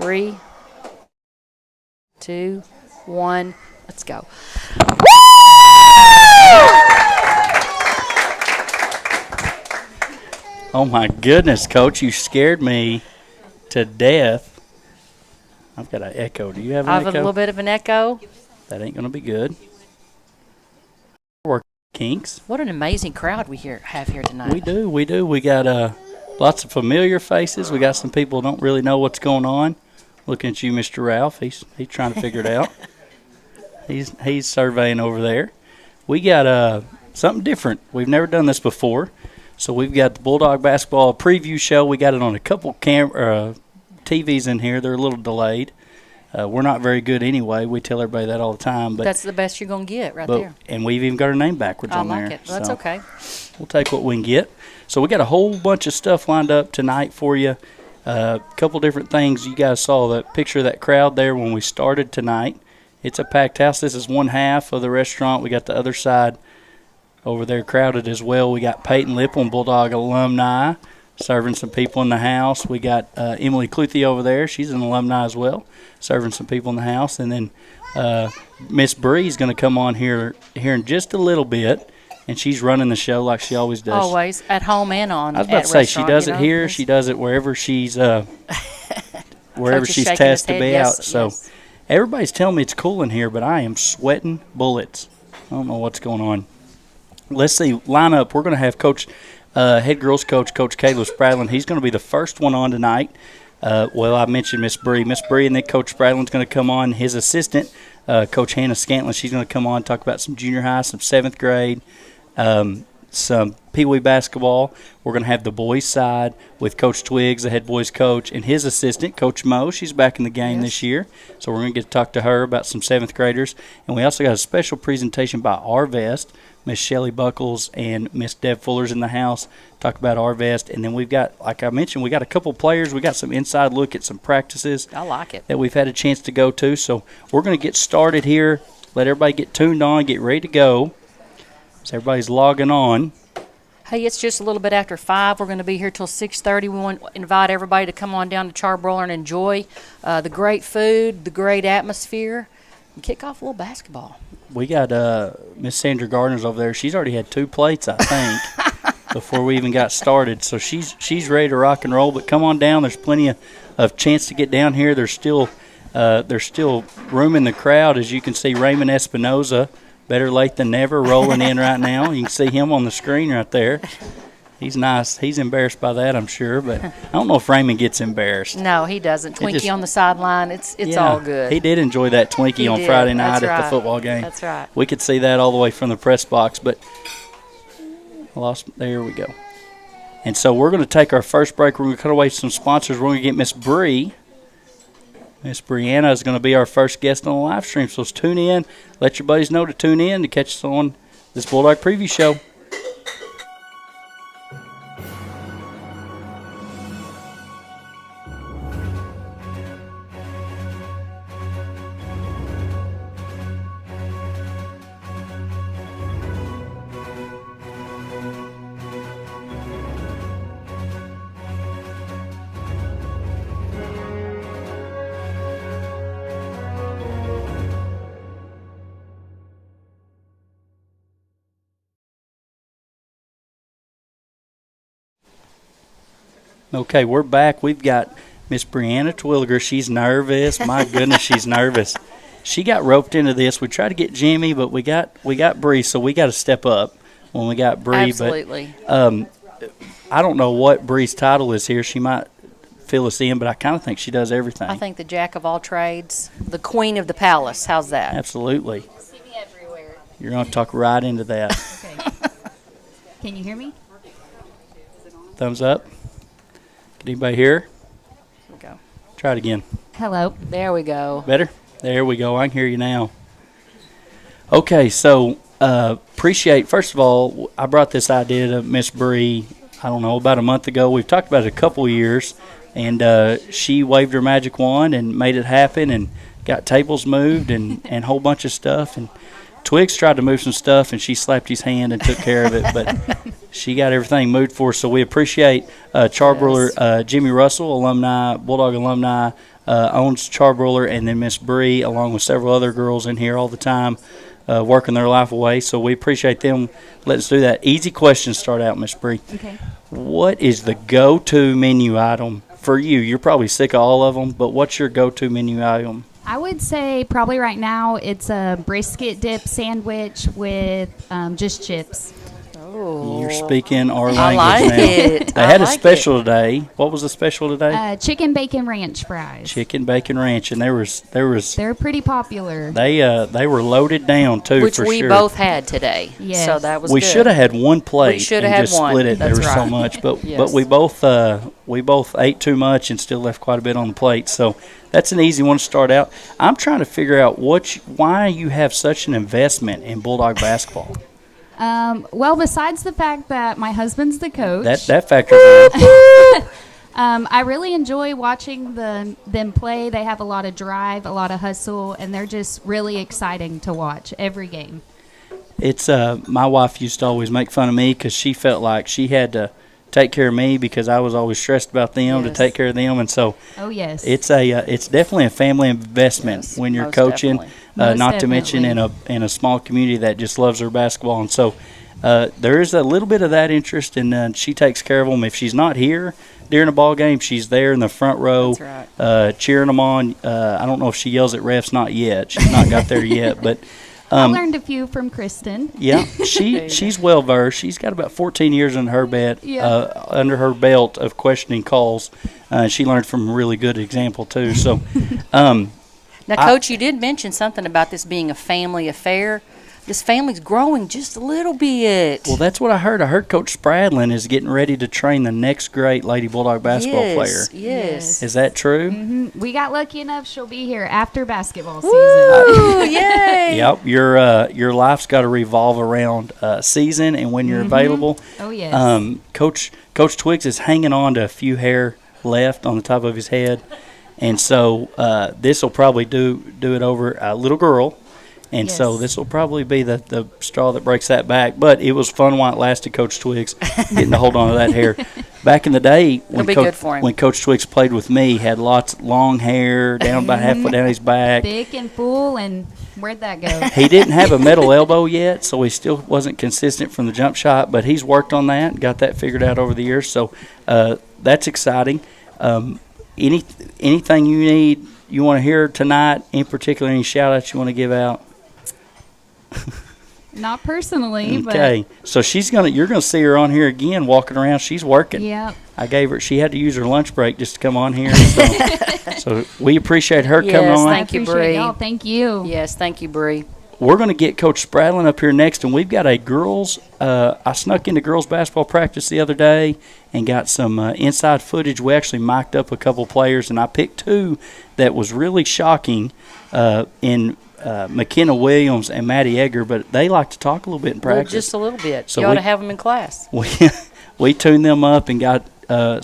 3, 2, 1. Let's go. Oh, my goodness, Coach. You scared me to death. I've got an echo. Do you have an I echo? have a little bit of an echo. That ain't going to be good. Work kinks. What an amazing crowd we have here tonight. We do. We got lots of familiar faces. We got some people who don't really know what's going on. Looking at you, Mr. Ralph. He's trying to figure it out. He's surveying over there. We got something different. We've never done this before. So we've got the Bulldog Basketball preview show. We got it on a couple TVs in here. They're a little delayed. We're not very good anyway. We tell everybody that all the time. But that's the best you're going to get there. And we've even got our name backwards on there. I like it. Well, that's okay. We'll take what we can get. So we got a whole bunch of stuff lined up tonight for you. A couple different things. You guys saw the picture of that crowd there when we started tonight. It's a packed house. This is one half of the restaurant. We got the other side over there crowded as well. We got Peyton Lipple, Bulldog alumni, serving some people in the house. We got Emily Cluthy over there. She's an alumni as well, serving some people in the house. And then Miss Bree's going to come on here in just a little bit, and she's running the show like she always does. Always, at home and on. I was about to say, she does it here. She does it wherever she's wherever she's tasked to be out. So everybody's telling me it's cool in here, but I am sweating bullets. I don't know what's going on. Let's see, lineup. We're going to have head girls coach, Coach Caleb Spradlin. He's going to be the first one on tonight. I mentioned Miss Bree. Miss Bree, and then Coach Spradlin's going to come on. His assistant, Coach Hannah Scantlin, she's going to come on and talk about some junior high, some 7th grade, some Pee Wee basketball. We're going to have the boys' side with Coach Twiggs, the head boys coach, and his assistant, Coach Mo. She's back in the game this year, so we're going to get to talk to her about some 7th graders. And we also got a special presentation by Arvest. Miss Shelley Buckles and Miss Deb Fuller's in the house, talk about Arvest. And then we've got, like I mentioned, we got a couple players. We got some inside look at some practices. I like it. That we've had a chance to go to. So we're going to get started here, let everybody get tuned on, get ready to go. So everybody's logging on. Hey, it's just a little bit after 5. We're going to be here till 6:30. We want to invite everybody to come on down to Charbroiler and enjoy the great food, the great atmosphere, and kick off a little basketball. We got Miss Sandra Gardner's over there. She's already had 2 plates, I think, before we even got started. So she's ready to rock and roll. But come on down. There's plenty of chance to get down here. There's still room in the crowd. As you can see, Raymond Espinoza, better late than never, rolling in right now. You can see him on the screen right there. He's nice. He's embarrassed by that, I'm sure. But I don't know if Raymond gets embarrassed. No, he doesn't. Twinkie on the sideline. It's all good. He did enjoy that Twinkie on Friday night at the football game. That's right. We could see that all the way from the press box. But there we go. And so we're going to take our first break. We're going to cut away some sponsors. We're going to get Miss Bree. Miss Brianna is going to be our first guest on the live stream. So tune in. Let your buddies know to tune in to catch us on this Bulldog Preview Show. Okay, we're back. We've got Miss Brianna Twilliger. She's nervous. My goodness, she's nervous. She got roped into this. We tried to get Jimmy, but we got Bree, so we got to step up when we got Bree. Absolutely. But I don't know what Bree's title is here. She might fill us in, but I kind of think she does everything. I think the jack of all trades, the queen of the palace. How's that? Absolutely. See me everywhere. You're going to talk right into that. Okay. Can you hear me? Thumbs up. Can anybody hear? Here we go. Try it again. Hello. There we go. Better? There we go. I can hear you now. Okay, so appreciate, first of all, I brought this idea to Miss Bree, I don't know, about a month ago. We've talked about it a couple of years, and she waved her magic wand and made it happen and got tables moved and a whole bunch of stuff. And Twiggs tried to move some stuff, and she slapped his hand and took care of it, but she got everything moved for us. So we appreciate Charbroiler, Jimmy Russell, Bulldog alumni, owns Charbroiler, and then Miss Bree, along with several other girls in here all the time, working their life away. So we appreciate them letting us do that. Easy questions start out, Miss Bree. Okay. What is the go-to menu item for you? You're probably sick of all of them, but what's your go-to menu item? I would say probably right now it's a brisket dip sandwich with just chips. Oh. You're speaking our I language like now. it. They I had a like special today. What was the special today? Chicken bacon ranch fries. Chicken bacon ranch, and there was They're pretty popular. they were loaded down too, Which for we sure. both had today. Yes. So that was We good. should have had one plate. We should have and had just one. split it. That's There was so right. much, but Yes. we both ate too much and still left quite a bit on the plate. So that's an easy one to start out. I'm trying to figure out why you have such an investment in Bulldog basketball. Well, besides the fact that my husband's the coach, That factors in. I really enjoy watching them play. They have a lot of drive, a lot of hustle, and they're just really exciting to watch every game. It's my wife used to always make fun of me because she felt like she had to take care of me because I was always stressed about them to Yes. take care of them, and so Oh, yes. it's definitely a family investment Yes, when you're most coaching. definitely. Most Not to mention in a small community that just loves their basketball, and so there is a little bit of that interest, and she takes care of them. If she's not here during a ball game, she's there in the front row, That's right. cheering them on. I don't know if she yells at refs, not yet. She's not got there yet, but. I learned a few from Kristen. Yeah, she's well versed. She's got about 14 years under her belt of questioning calls. She learned from a really good example too. So, Now, Coach, you did mention something about this being a family affair. This family's growing just a little bit. well, that's what I heard. I heard Coach Spradlin is getting ready to train the next great Lady Bulldog basketball player. Yes. Is that true? We got lucky enough she'll be here after basketball season. Ooh, yay. Yep. Your life's got to revolve around season and when you're available. Oh, yes. Coach Twiggs is hanging on to a few hair left on the top of his head, and so this will probably do it over a little girl. And so Yes. this will probably be the straw that breaks that back. But it was fun while it lasted, Coach Twiggs, getting to hold on to that hair. Back in the day, be good for him. when Coach Twiggs played with me, he had lots of long hair, down about halfway down his back. Thick and full, and where'd that go? He didn't have a metal elbow yet, so he still wasn't consistent from the jump shot. But he's worked on that and got that figured out over the years. So that's exciting. Anything you want to hear tonight, in particular, any shout-outs you want to give out? Not personally, Okay, so you're gonna see her on here again, walking around. She's working. but yep. I gave her. She had to use her lunch break just to come on here. So we appreciate her coming Yes, on. thank you, Appreciate Bree. y'all. Thank you. Yes, thank you, Bree. We're gonna get Coach Spradlin up here next, and we've got a girls. I snuck into girls basketball practice the other day and got some inside footage. We actually mic'd up a couple players, and I picked two that was really shocking in McKenna Williams and Maddie Egger, but they like to talk a little bit in Well, practice. just a little bit. So you ought we- to have them in class. We tuned them up and got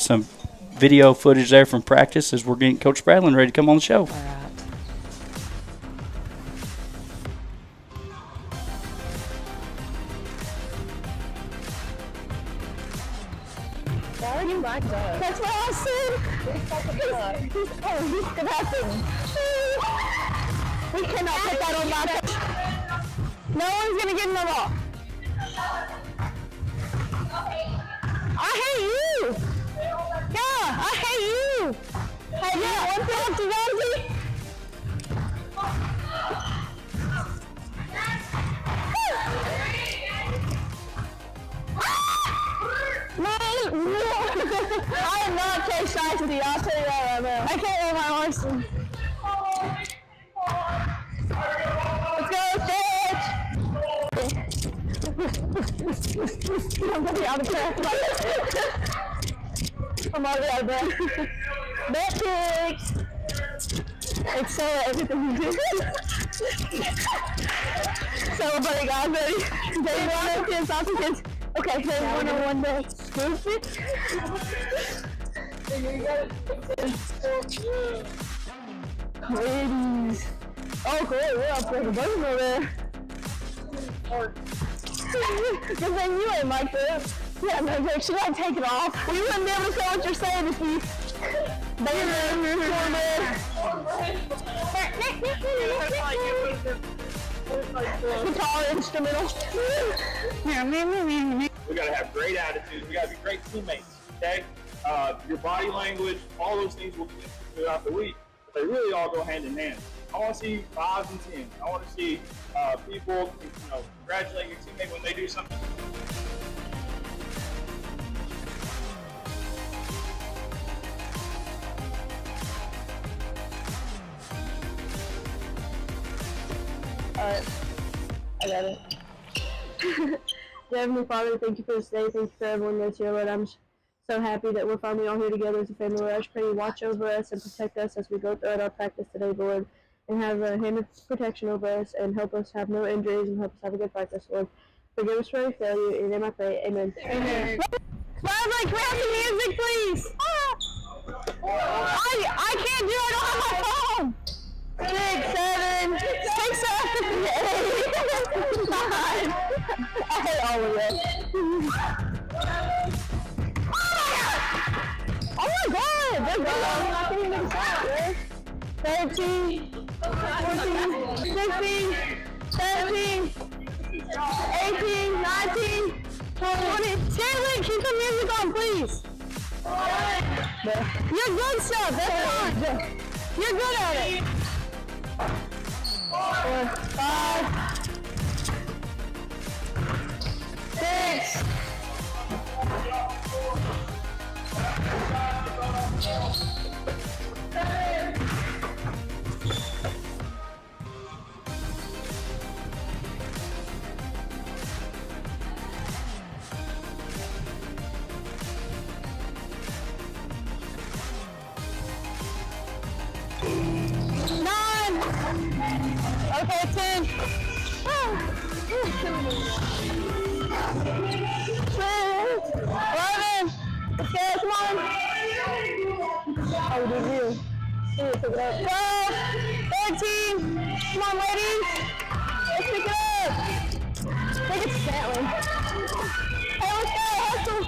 some video footage there from practice as we're getting Coach Spradlin ready to come on the show. All right. That's what I said. He's gonna happen. We cannot put that on my coach. No one's gonna get in the ball. I hate you. Yeah, I hate you. Hey, yeah, one thing to Rosie. I am not Case Saxony, I'll tell you that right now. I can't wear my arms. Let's go, I'm gonna be out of breath. I'm already out of breath. Metrics! Excel at everything you do. Celebrate, guys, ready? Day one of kids, off kids. Okay, day one on one day. Stupid. Ladies. Oh, great, we're up there. The button over there. Good thing you ain't like this. Yeah, no, she might take it off. We wouldn't be able to say what you're saying if you... Guitar instrumental. We gotta have great attitudes. We gotta be great teammates. Okay. Your body language, all those things will connect throughout the week, but they really all go hand in hand. I want to see 5s and 10s. I want to see people, congratulate your teammate when they do something. Alright, I got it. Dear Heavenly Father, thank you for this day. Thank you for everyone that's here, Lord. I'm so happy that we're finally all here together as a family. Lord, I just pray you watch over us and protect us as we go throughout our practice today, Lord, and have a hand of protection over us and help us have no injuries and help us have a good practice, Lord. Forgive us for any failure. In your name I pray. Amen. Amen. Smiley, can we have some music, please? I can't do it. I don't have my phone. 6, 7, 6, 7, 8, 9. I hate all of this. Oh my god! They're good. I can't even make a sound, man. 13, 14, 16, 17, 18, 19, 20. Caitlin, keep the music on, please. You're good stuff. That's fine. You're good at it. 4, 5, 6. Okay, 10. 11. Let's go, come on. Oh, did you? Pick it up. 12, 13. Come on, ladies. Let's pick it up. I think it's Stanley. Hey, let's go, hustle.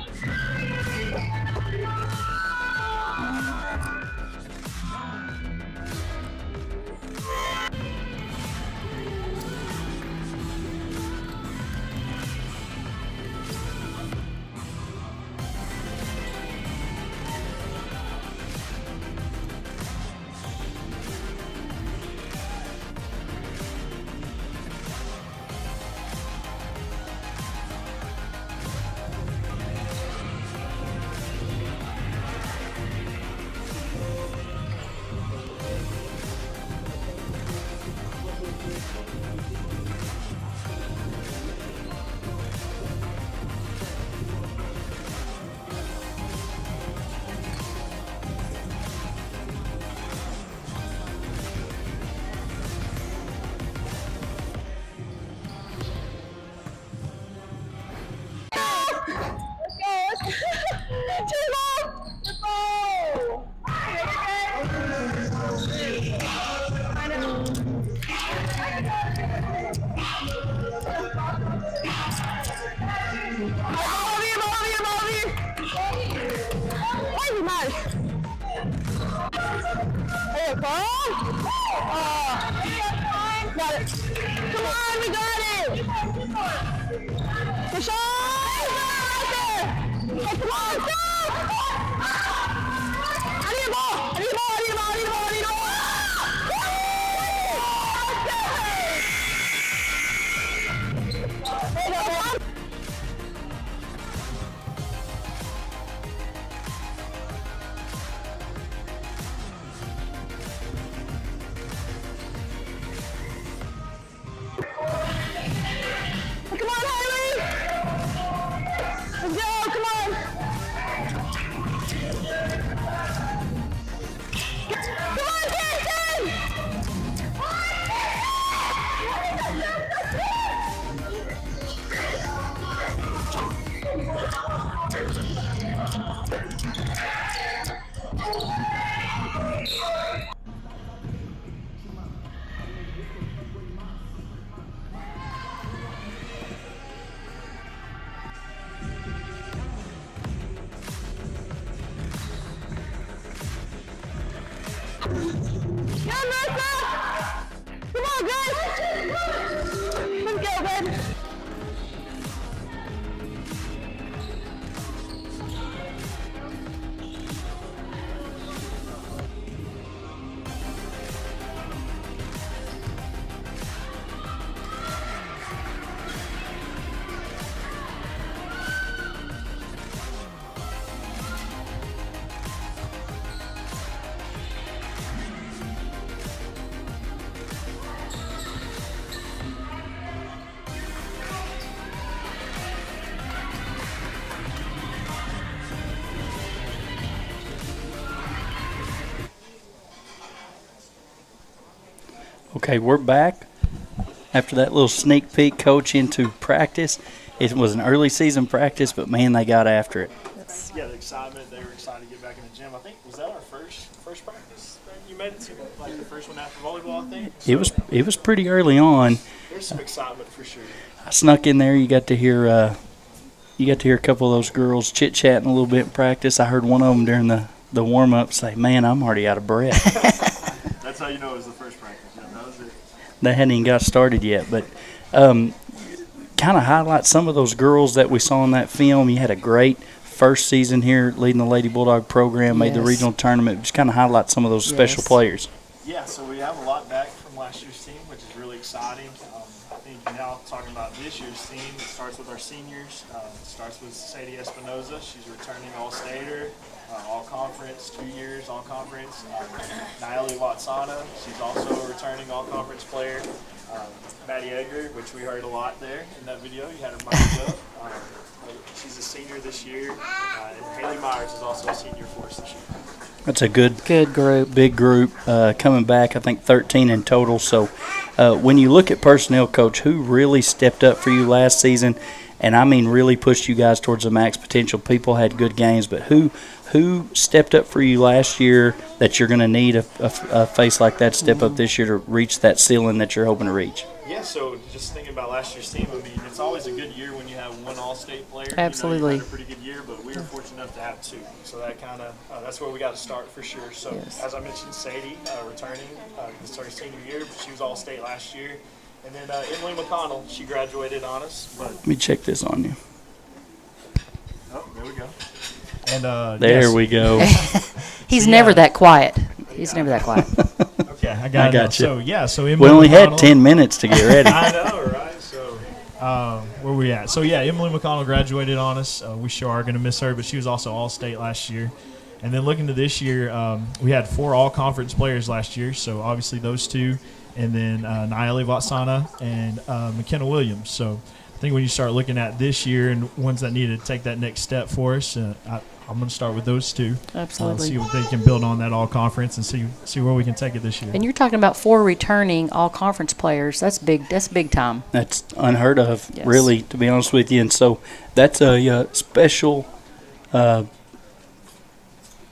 Got it. Come on, we got it. Deshaun! Right there. Hey, come on, go! I need a ball. I need a ball. I need a ball. I need a ball. I need a ball. There you go, man. Come on, Haley! Let's go, come on! Come on, guys! Let's go, baby! Okay, we're back after that little sneak peek, Coach, into practice. It was an early season practice, but, man, they got after it. Yeah, the excitement. They were excited to get back in the gym. I think, was that our first practice that you made it to? Like the first one after volleyball, I think? So It was pretty early on. there's some excitement for sure. I snuck in there. You got to hear a couple of those girls chit-chatting a little bit in practice. I heard one of them during the warm-up say, man, I'm already out of breath. That's how you know it was the first practice. Yeah, that was it. They hadn't even got started yet. But kind of highlight some of those girls that we saw in that film. You had a great first season here leading the Lady Bulldog program, made the Yes. regional tournament. Just kind of highlight some of those special Yes. players. Yeah, so we have a lot back from last year's team, which is really exciting. I think now talking about this year's team, it starts with our seniors. It starts with Sadie Espinoza. She's returning All-Stater, All-Conference, 2 years All-Conference. Nayeli Watsana, she's also a returning All-Conference player. Maddie Edgar, which we heard a lot there in that video. You had her mic up. She's a senior this year. And Haley Myers is also a senior for us this year. That's a good group. big group coming back. I think 13 in total. So when you look at personnel, Coach, who really stepped up for you last season, and I mean really pushed you guys towards the max potential? People had good games, but who stepped up for you last year that you're going to need a face like that step up this year to reach that ceiling that you're hoping to reach? Yeah, so just thinking about last year's team, I mean, it's always a good year when you have one All-State player. Absolutely. You had a pretty good year, but we were fortunate enough to have two. So that kind of that's where we got to start for sure. So Yes. as I mentioned, Sadie returning this is her senior year, but she was All-State last year. And then Emily McConnell, she graduated on us. But Let me check this on you. oh, there we go. And There we go. He's So, never yeah. that quiet. He's never that quiet. Okay, I got you. So yeah, so Emily We only had McConnell- 10 minutes to get ready. I know, right? So, where we at? So, yeah, Emily McConnell graduated on us. We sure are going to miss her, but she was also All-State last year. And then looking to this year, we had 4 All-Conference players last year. So, obviously, those two. And then Nayeli Vatsana and McKenna Williams. So, I think when you start looking at this year and ones that need to take that next step for us, I'm going to start with those two. Absolutely. See what they can build on that All-Conference and see where we can take it this year. And you're talking about 4 returning all-conference players. That's big. That's big time. That's unheard of, Yes. really, to be honest with you. And so that's a special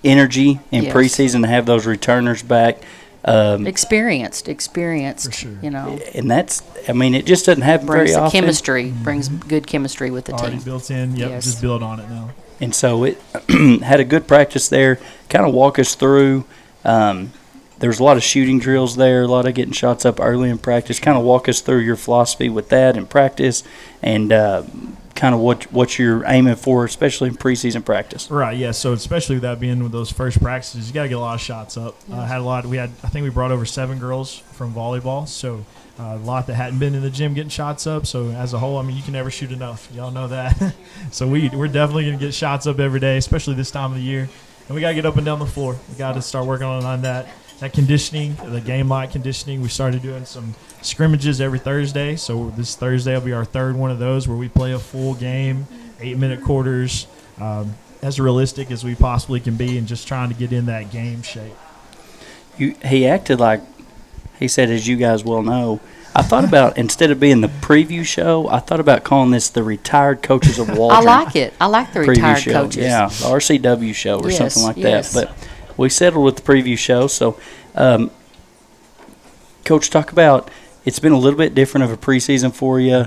energy in Yes. preseason to have those returners back. Experienced. For sure. You know, And that's, I mean, it just doesn't happen brings very the often. chemistry. Brings good chemistry with the Already team. built in. Yep, Yes. just build on it now. And so it had a good practice there. Kind of walk us through. There was a lot of shooting drills there, a lot of getting shots up early in practice. Kind of walk us through your philosophy with that in practice and kind of what you're aiming for, especially in preseason practice. Right, yeah. So especially with that being with those first practices, you got to get a lot of shots up. I think we brought over 7 girls from volleyball, so a lot that hadn't been in the gym getting shots up. So as a whole, I mean, you can never shoot enough. Y'all know that. So we're definitely going to get shots up every day, especially this time of the year. And we got to get up and down the floor. We got to start working on that conditioning, the game-like conditioning. We started doing some scrimmages every Thursday. So this Thursday will be our 3rd one of those where we play a full game, 8-minute quarters, as realistic as we possibly can be, and just trying to get in that game shape. He acted like, he said, as you guys well know, I thought about, instead of being the preview show, I thought about calling this the Retired Coaches of I Waldron. like it. I like the Preview retired show. coaches. Yeah, the RCW show or Yes, something like yes. that. But we settled with the preview show. So, Coach, talk about, it's been a little bit different of a preseason for you.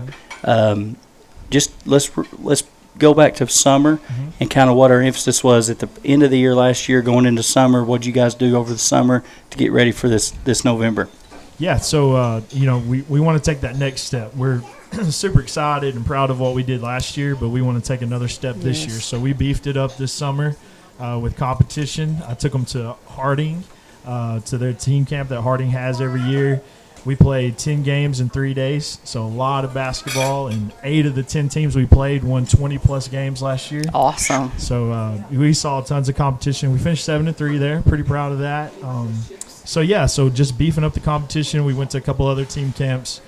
Just let's go back to summer and kind of what our emphasis was at the end of the year last year going into summer. What did you guys do over the summer to get ready for this November? Yeah, so, we want to take that next step. We're super excited and proud of what we did last year, but we want to take another step this year. So we beefed it up this summer with competition. I took them to Harding, to their team camp that Harding has every year. We played 10 games in 3 days, so a lot of basketball, and 8 of the 10 teams we played won 20-plus games last year. Awesome. So we saw tons of competition. We finished 7-3 there. Pretty proud of that. So just beefing up the competition. We went to a couple other team camps,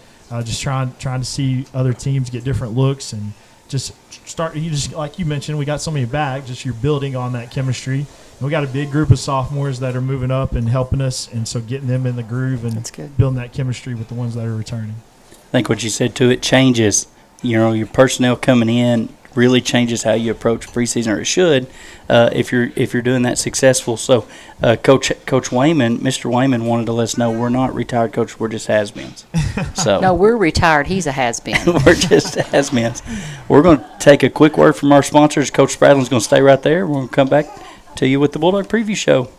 just trying to see other teams get different looks and just start. Like you mentioned, we got so many back. Just you're building on that chemistry. And we got a big group of sophomores that are moving up and helping us, and so getting them in the groove and building that chemistry with the ones that are returning. I think what you said too, it changes. Your personnel coming in really changes how you approach preseason, or it should, if you're doing that successful. So, Coach Wayman, Mr. Wayman wanted to let us know we're not retired coach, we're just has-beens. So No, we're retired. He's a has-been. we're just has-beens. We're going to take a quick word from our sponsors. Coach Spradlin's going to stay right there. We're going to come back to you with the Bulldog Preview Show.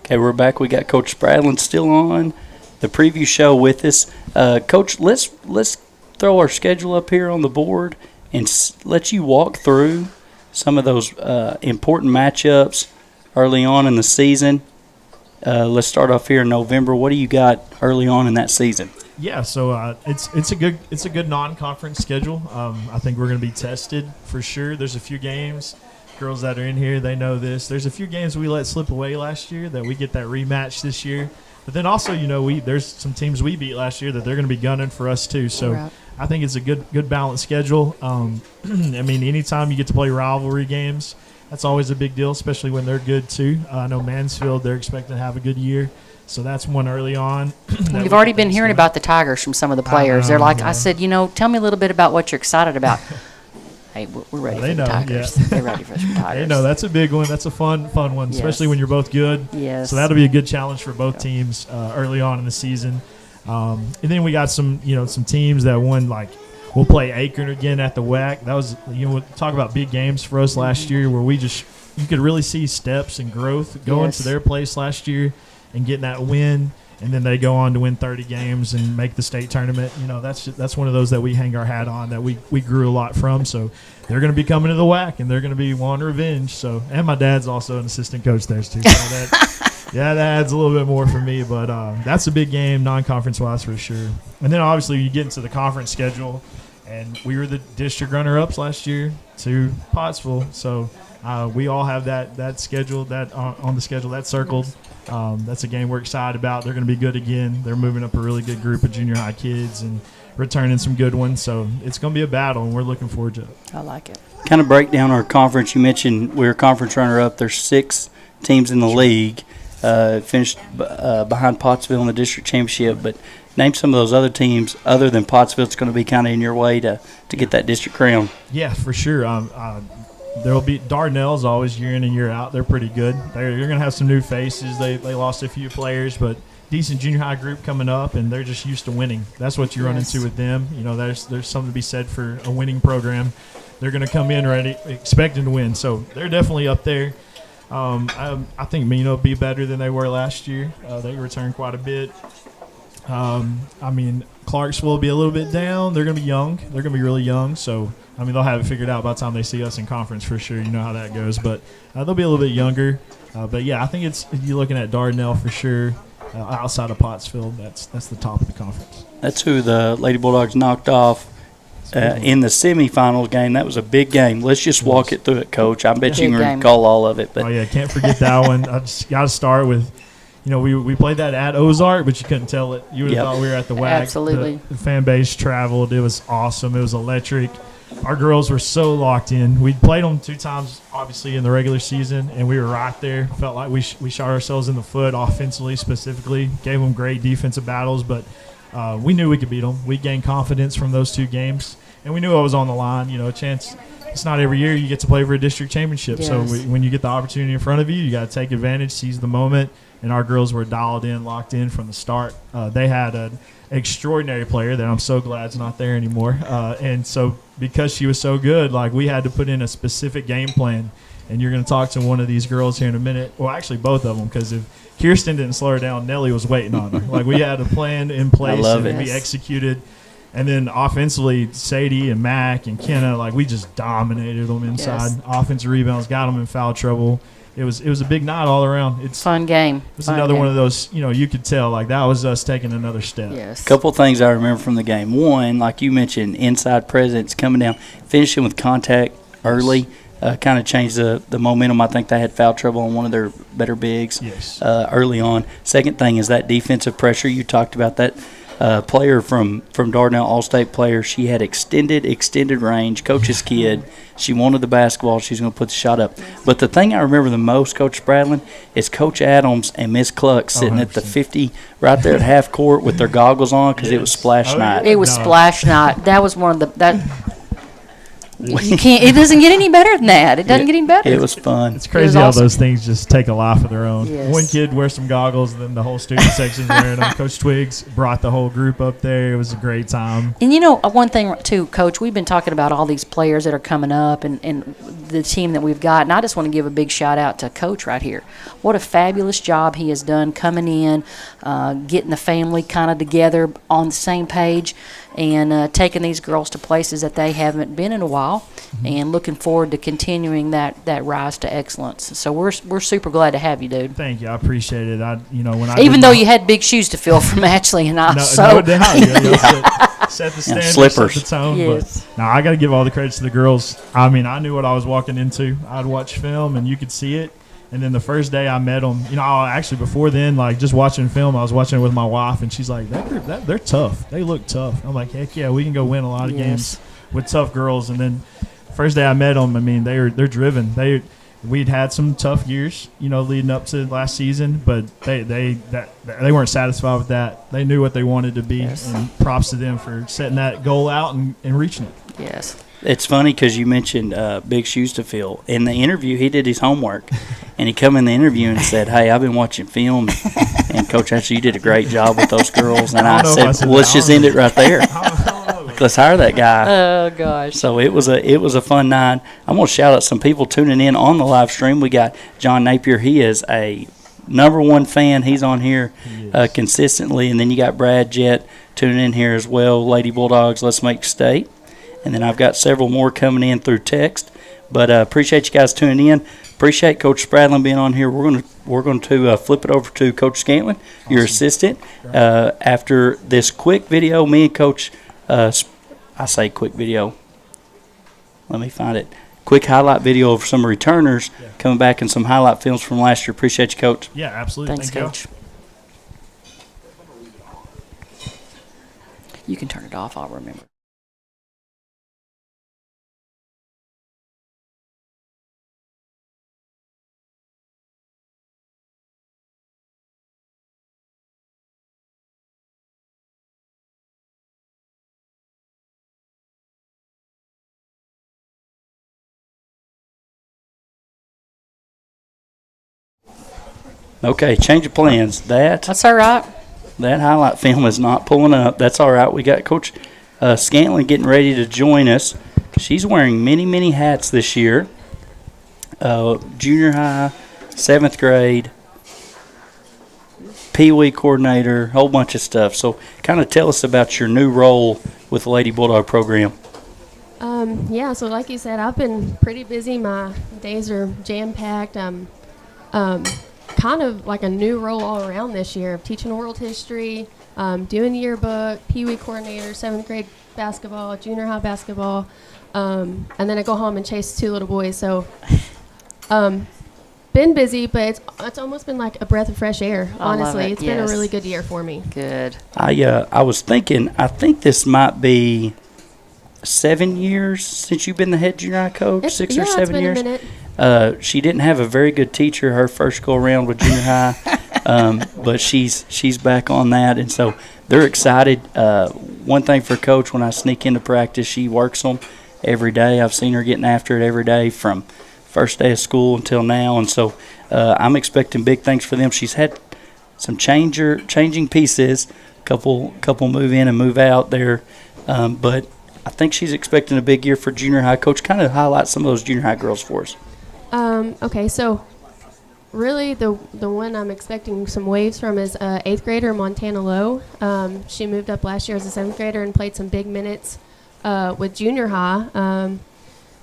Okay, we're back. We got Coach Spradlin still on the preview show with us. Coach, let's throw our schedule up here on the board and let you walk through some of those important matchups early on in the season. Let's start off here in November. What do you got early on in that season? Yeah, so it's a good non-conference schedule. I think we're going to be tested for sure. There's a few games. Girls that are in here, they know this. There's a few games we let slip away last year that we get that rematch this year. But then also, there's some teams we beat last year that they're going to be gunning for us too. So right. I think it's a good balanced schedule. Anytime you get to play rivalry games, that's always a big deal, especially when they're good too. I know Mansfield, they're expecting to have a good year. So that's one early on. We've already been hearing about the Tigers from some of the players. They're like, I said, tell me a little bit about what you're excited about. Hey, we're ready for the Tigers. Yeah. They're ready for some Tigers. That's a big one. That's a fun one, especially when you're both good. Yes. So that'll be a good challenge for both teams early on in the season. And then we got some teams that won, like we'll play Akron again at the WAC. That was, we'll talk about big games for us last year where you could really see steps and growth going to their place last year and getting that win. And then they go on to win 30 games and make the state tournament. That's one of those that we hang our hat on that we grew a lot from. So they're going to be coming to the WAC and they're going to be wanting revenge. So, and my dad's also an assistant coach there too. So that adds a little bit more for me. But that's a big game, non-conference wise for sure. And then obviously you get into the conference schedule, and we were the district runner-ups last year to Pottsville. So we all have that schedule on the schedule that's circled. That's a game we're excited about. They're going to be good again. They're moving up a really good group of junior high kids and returning some good ones. So it's going to be a battle, and we're looking forward to it. I like it. Kind of break down our conference. You mentioned we're conference runner-up. There's 6 teams in the league, finished behind Pottsville in the district championship. But name some of those other teams other than Pottsville. It's going to be kind of in your way to get that district crown. Yeah, for sure. There'll be Dardanelle's always year in and year out. They're pretty good. You're going to have some new faces. They lost a few players, but decent junior high group coming up, and they're just used to winning. That's what you run into with them. There's something to be said for a winning program. They're going to come in ready, expecting to win. So they're definitely up there. I think Mino will be better than they were last year. They returned quite a bit. Clarksville will be a little bit down. They're going to be young. They're going to be really young. So, they'll have it figured out by the time they see us in conference for sure. You know how that goes. But they'll be a little bit younger. I think you're looking at Dardanelle for sure. Outside of Pottsville, that's the top of the conference. That's who the Lady Bulldogs knocked off in the semifinals game. That was a big game. Let's just walk it through it, Coach. I bet you can recall all of it. But can't forget that one. I just got to start with, we played that at Ozark, but you couldn't tell it. You would have thought we were at the WAC. Absolutely. The fan base traveled. It was awesome. It was electric. Our girls were so locked in. We'd played them 2 times, obviously, in the regular season, and we were right there. Felt like we shot ourselves in the foot offensively specifically. Gave them great defensive battles, but we knew we could beat them. We gained confidence from those 2 games, and we knew I was on the line. A chance. It's not every year you get to play for a district championship. Yes. So when you get the opportunity in front of you, you got to take advantage, seize the moment. And our girls were dialed in, locked in from the start. They had an extraordinary player that I'm so glad is not there anymore. And so because she was so good, we had to put in a specific game plan. And you're going to talk to one of these girls here in a minute. Well, actually, both of them, because if Kirsten didn't slow her down, Nellie was waiting on her. We had a plan in place and we executed. And then offensively, Sadie and Mac and Kenna, we just dominated them inside. Yes. Offensive rebounds, got them in foul trouble. It was a big night all around. It's Fun game. It was another one of those, you could tell, that was us taking another step. Yes. Couple things I remember from the game. One, like you mentioned, inside presence coming down, finishing with contact early, kind of changed the momentum. I think they had foul trouble on one of their better bigs early on. Second thing is that defensive pressure. You talked about that. Player from Dardanelle, all-state player. She had extended range. Coach's kid. She wanted the basketball. She's going to put the shot up. But the thing I remember the most, Coach Spradlin, is Coach Adams and Miss Cluck sitting at the 50 right there at half court with their goggles on because it was splash night. It was splash night. That was one of the you can't. It doesn't get any better than that. It doesn't get any better. It was fun. It's crazy how awesome. those things just take a life of their own. Yes. One kid wears some goggles, and then the whole student section's wearing them. Coach Twiggs brought the whole group up there. It was a great time. And one thing too, Coach, we've been talking about all these players that are coming up and the team that we've got, and I just want to give a big shout out to Coach right here. What a fabulous job he has done coming in, getting the family kind of together on the same page, and taking these girls to places that they haven't been in a while, and looking forward to continuing that rise to excellence. So we're super glad to have you, dude. Thank you. I appreciate it. Even though you had big shoes to fill from Ashley and I. No doubt. Set the standard, slippers. set the tone. Yes. But now I got to give all the credits to the girls. I knew what I was walking into. I'd watch film, and you could see it. And then the first day I met them, actually before then, just watching film, I was watching it with my wife, and she's like, they're tough. They look tough. I'm like, heck yeah, we can go win a lot of games with tough girls. And then first day I met them, they're driven. We'd had some tough years, leading up to last season, but they weren't satisfied with that. They knew what they wanted to be, and props to them for setting that goal out and reaching it. Yes. It's funny because you mentioned big shoes to fill. In the interview, he did his homework, and he come in the interview and said, "Hey, I've been watching film, and Coach, actually, you did a great job with those girls." And I said, "Well, let's just end it right there. Let's hire that guy." Oh gosh. So it was a fun night. I'm gonna shout out some people tuning in on the live stream. We got John Napier. He is a #1 fan. He's on here consistently, and then you got Brad Jett tuning in here as well. Lady Bulldogs, let's make state. And then I've got several more coming in through text. But appreciate you guys tuning in. Appreciate Coach Spradlin being on here. We're going to flip it over to Coach Scantlin, your assistant. After this quick video, me and Coach, I say quick video. Let me find it. Quick highlight video of some returners coming back and some highlight films from last year. Appreciate you, Coach. Yeah, absolutely. Thanks, Thank Coach. You can turn it off. I'll remember. Okay, change of plans. That's all right. That highlight film is not pulling up. That's all right. We got Coach Scantlin getting ready to join us. She's wearing many, many hats this year. Junior high, 7th grade, Pee Wee coordinator, whole bunch of stuff. So kind of tell us about your new role with the Lady Bulldog program. So like you said, I've been pretty busy. My days are jam-packed. Kind of like a new role all around this year of teaching world history, doing yearbook, Pee Wee coordinator, 7th grade basketball, junior high basketball, and then I go home and chase 2 little boys. So been busy, but it's almost been like a breath of fresh air. I love Honestly, it, it's been a yes. really good year for me. Good. I was thinking, I think this might be 7 years since you've been the head junior high coach, 6 or 7 it's been years. a minute. She didn't have a very good teacher her first go around with junior high, but she's back on that, and so they're excited. One thing for Coach, when I sneak into practice, she works them every day. I've seen her getting after it every day from first day of school until now, and so I'm expecting big things for them. She's had some changing pieces, couple move in and move out there, but I think she's expecting a big year for junior high. Coach, kind of highlight some of those junior high girls for us. Okay, so really the one I'm expecting some waves from is 8th grader Montana Lowe. She moved up last year as a 7th grader and played some big minutes with junior high.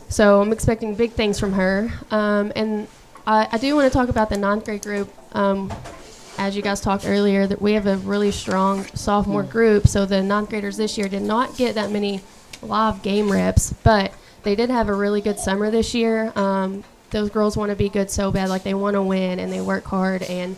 So I'm expecting big things from her. And I do want to talk about the 9th grade group. As you guys talked earlier, that we have a really strong sophomore group. So the 9th graders this year did not get that many live game reps, but they did have a really good summer this year. Those girls want to be good so bad, like they want to win and they work hard. And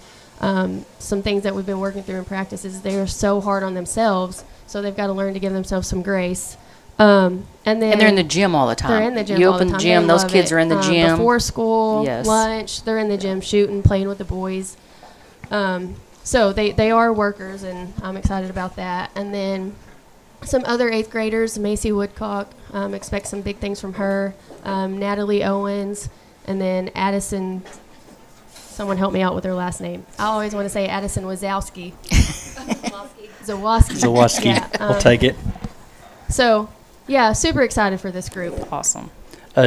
some things that we've been working through in practice is they're so hard on themselves, so they've got to learn to give themselves some grace. And they're in the gym all the time. They're in the gym You all open the the time. gym, They those love kids it. are in the gym. Before school, Yes. lunch, they're in the gym shooting, playing with the boys. So they are workers, and I'm excited about that. And then some other 8th graders, Macy Woodcock, expect some big things from her. Natalie Owens, and then Addison. Someone help me out with her last name. I always want to say Addison Wazowski. Zawoski. Yeah, I'll take it. So, yeah, super excited for this group. Awesome.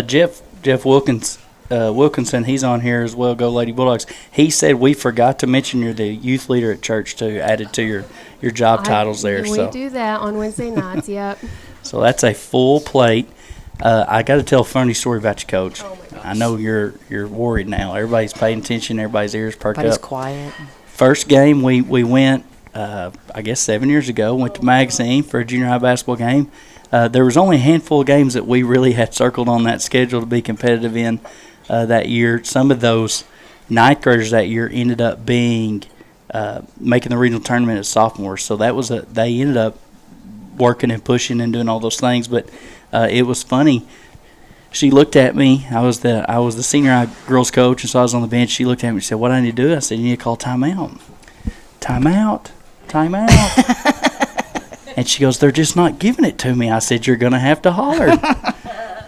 Jeff Wilkinson, he's on here as well. Go Lady Bulldogs. He said we forgot to mention you're the youth leader at church too, added to your job titles there. We So do that on Wednesday nights. Yep. so that's a full plate. I got to tell a funny story about you, Coach. Oh my gosh. I know you're worried now. Everybody's paying attention. Everybody's ears perked Everybody's up. quiet. First game we went, I guess 7 years ago. Went to Magazine for a junior high basketball game. There was only a handful of games that we really had circled on that schedule to be competitive in that year. Some of those 9th graders that year ended up being making the regional tournament as sophomores. So that was they ended up working and pushing and doing all those things. But it was funny. She looked at me. I was the senior high girls coach, and so I was on the bench. She looked at me and said, "What do I need to do?" I said, "You need to call timeout." Timeout. And she goes, "They're just not giving it to me." I said, "You're going to have to holler."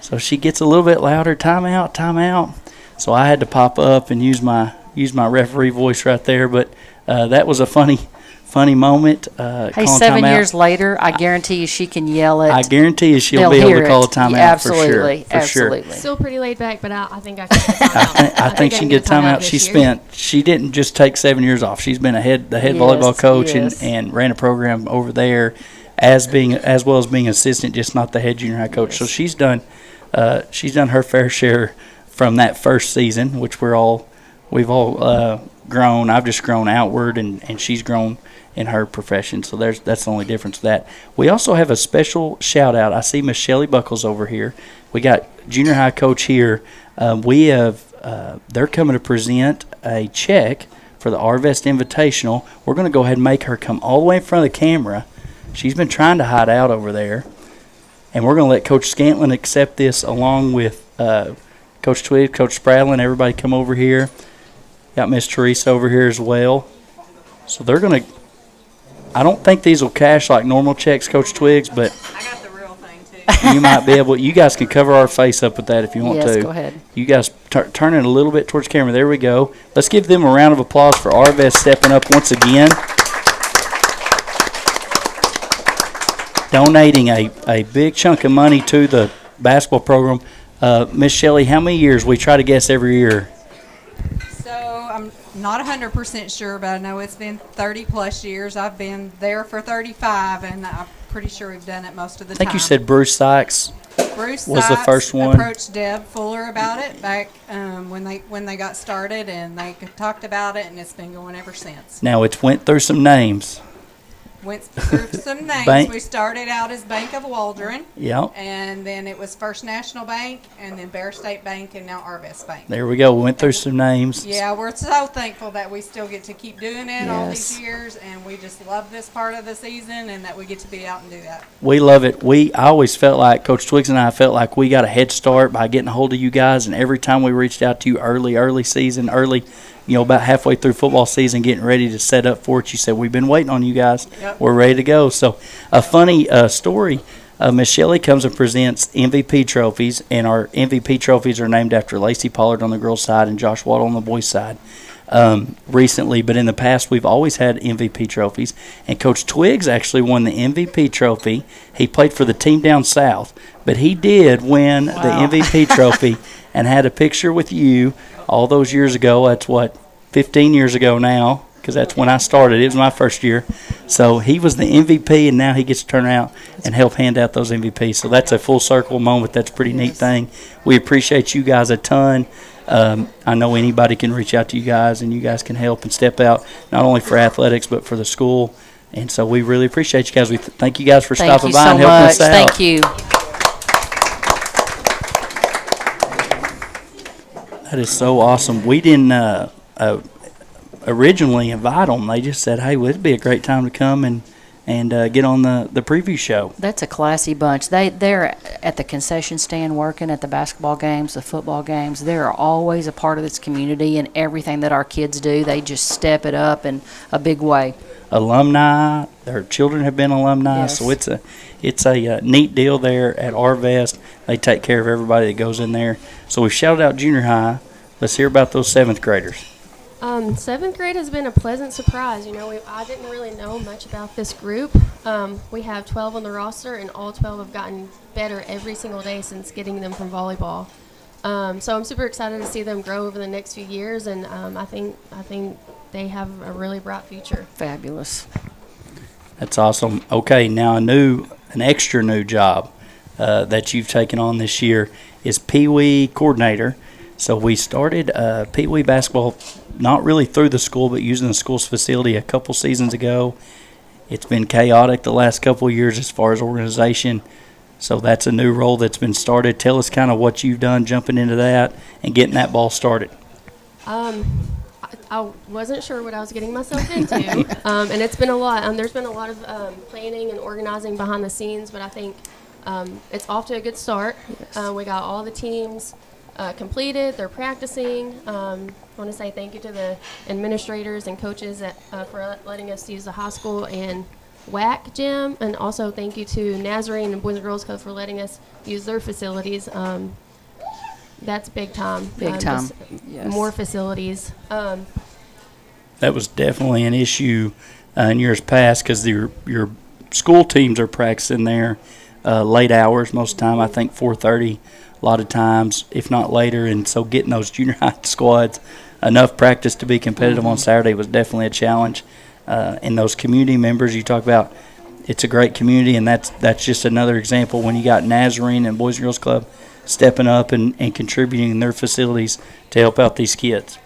So she gets a little bit louder, timeout. So I had to pop up and use my referee voice right there. But that was a funny moment. Hey, 7 years later, I guarantee you she can yell it. I guarantee you she'll They'll be able hear to call a it. timeout Yeah, for sure. absolutely, For sure. absolutely. Still pretty laid back, but I think I can get a timeout. I think she can get a timeout. She didn't just take 7 years off. She's been the head volleyball coach yes. and ran a program over there as well as being assistant, just not the head junior high coach. So she's done her fair share from that first season, which we've all grown. I've just grown outward, and she's grown in her profession. So that's the only difference with that. We also have a special shout out. I see Miss Shelley Buckles over here. We got junior high coach here. They're coming to present a check for the Arvest Invitational. We're going to go ahead and make her come all the way in front of the camera. She's been trying to hide out over there. And we're going to let Coach Scantlin accept this along with Coach Twiggs, Coach Spradlin, everybody come over here. Got Miss Teresa over here as well. So they're going to – I don't think these will cash like normal checks, Coach Twiggs, but I got the real thing, too. you might be able – you guys can cover our face up with that if you want to. Yes, go ahead. You guys turn it a little bit towards camera. There we go. Let's give them a round of applause for Arvest stepping up once again. Donating a big chunk of money to the basketball program. Miss Shelley, how many years? We try to guess every year. So I'm not 100% sure, but I know it's been 30-plus years. I've been there for 35, and I'm pretty sure we've done it most of the I think time. you said Bruce Sykes. Bruce was the Sykes first one. approached Deb Fuller about it back when they got started, and they talked about it, and it's been going ever since. Now, it's went through some names. went through some names. Bank. We started out as Bank of Waldron. Yep. And then it was First National Bank, and then Bear State Bank, and now Arvest Bank. There we go. We went through some names. Yeah, we're so thankful that we still get to keep doing it all Yes. these years, and we just love this part of the season and that we get to be out and do that. We love it. I always felt like, Coach Twiggs and I felt like we got a head start by getting a hold of you guys, and every time we reached out to you early season, about halfway through football season, getting ready to set up for it, you said, we've been waiting on you guys. Yep. We're ready to go. So a funny story, Miss Shelley comes and presents MVP trophies, and our MVP trophies are named after Lacey Pollard on the girls' side and Josh Waddle on the boys' side. Recently, but in the past we've always had MVP trophies, and Coach Twiggs actually won the MVP trophy. He played for the team down south, but he did win the MVP trophy and had a picture with you all those years ago. That's 15 years ago now, because that's when I started. It was my first year. So he was the MVP, and now he gets to turn out and help hand out those MVPs. So that's a full circle moment. That's a pretty neat thing. We appreciate you guys a ton. I know anybody can reach out to you guys, and you guys can help and step out, not only for athletics but for the school. And so we really appreciate you guys. We thank you guys for stopping by and helping us out. Thank you. That is so awesome. We didn't originally invite them. They just said, hey, well, it'd be a great time to come and get on the preview show. That's a classy bunch. They're at the concession stand working at the basketball games, the football games. They're always a part of this community, and everything that our kids do, they just step it up in a big way. Alumni, their children have been alumni, Yes. so it's a neat deal there at Arvest. They take care of everybody that goes in there. So we shouted out junior high. Let's hear about those 7th graders. 7th grade has been a pleasant surprise. I didn't really know much about this group. We have 12 on the roster, and all 12 have gotten better every single day since getting them from volleyball. So I'm super excited to see them grow over the next few years, and I think they have a really bright future. Fabulous. That's awesome. Okay, now an extra new job that you've taken on this year is Pee Wee coordinator. So we started Pee Wee basketball not really through the school, but using the school's facility a couple seasons ago. It's been chaotic the last couple of years as far as organization. So that's a new role that's been started. Tell us kind of what you've done jumping into that and getting that ball started. I wasn't sure what I was getting myself into, and it's been a lot. There's been a lot of planning and organizing behind the scenes, but I think it's off to a good start. Yes. We got all the teams completed. They're practicing. I want to say thank you to the administrators and coaches for letting us use the high school and WAC gym, and also thank you to Nazarene and Boys and Girls Club for letting us use their facilities. That's big time. Big time. Just Yes. More facilities. That was definitely an issue in years past because your school teams are practicing there late hours most of the time. I think 4:30 a lot of times, if not later. And so getting those junior high squads enough practice to be competitive on Saturday was definitely a challenge. And those community members you talk about, it's a great community, and that's just another example when you got Nazarene and Boys and Girls Club stepping up and contributing in their facilities to help out these kids.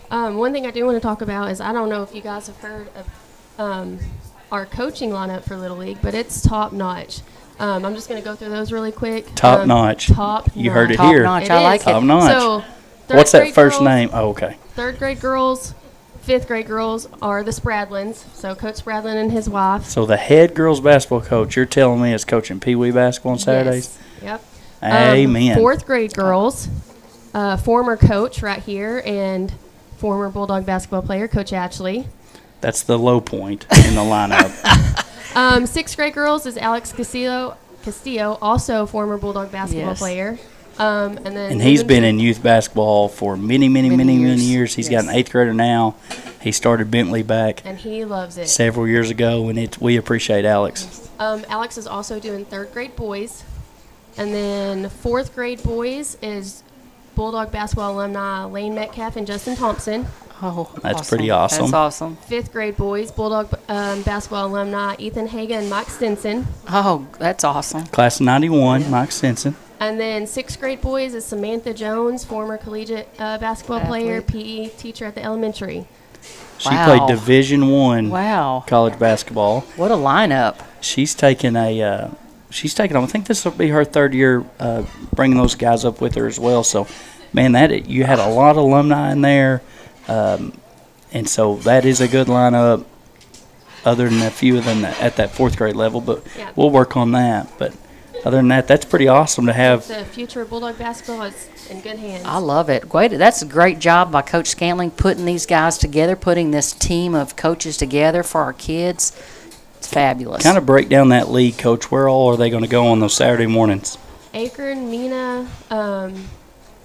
One thing I do want to talk about is I don't know if you guys have heard of our coaching lineup for Little League, but it's top notch. I'm just going to go through those really quick. Top notch. Top You notch. heard it Top here. notch. It I is. like it. Top notch. So, What's that third-grade first girls- name? Oh, okay. 3rd grade girls, 5th grade girls are the Spradlins. So Coach Spradlin and his wife. So the head girls basketball coach, you're telling me, is coaching Pee Wee basketball on Saturdays? Yes. Yep. Amen. 4th grade girls, former coach right here and former Bulldog basketball player, Coach Ashley. That's the low point in the lineup. 6th grade girls is Alex Castillo, also former Bulldog basketball Yes. player. And then And he's moving been to- in youth basketball for many years. He's got an Yes. 8th grader now. He started Bentley back and he loves it. several years ago, and we appreciate Alex. Alex is also doing 3rd grade boys. And then 4th grade boys is Bulldog basketball alumni Lane Metcalf and Justin Thompson. Oh, That's pretty awesome. That's awesome. 5th grade boys, Bulldog basketball alumni Ethan Haga and Mike Stinson. Oh, that's awesome. Class of 91, Mike Stinson. And then 6th grade boys is Samantha Jones, former collegiate basketball player, Athlete. PE teacher at the elementary. She Wow. played Division I Wow. college basketball. What a lineup. She's taken I think this will be her third year bringing those guys up with her as well. So, man, you had a lot of alumni in there, and so that is a good lineup. Other than a few of them at that fourth grade level, but Yeah. we'll work on that. But other than that, that's pretty awesome to have. The future of Bulldog basketball is in good hands. I love it. Great. That's a great job by Coach Scantling putting these guys together, putting this team of coaches together for our kids. It's fabulous. Kind of break down that league, Coach. Where all are they going to go on those Saturday mornings? Akron, Mina,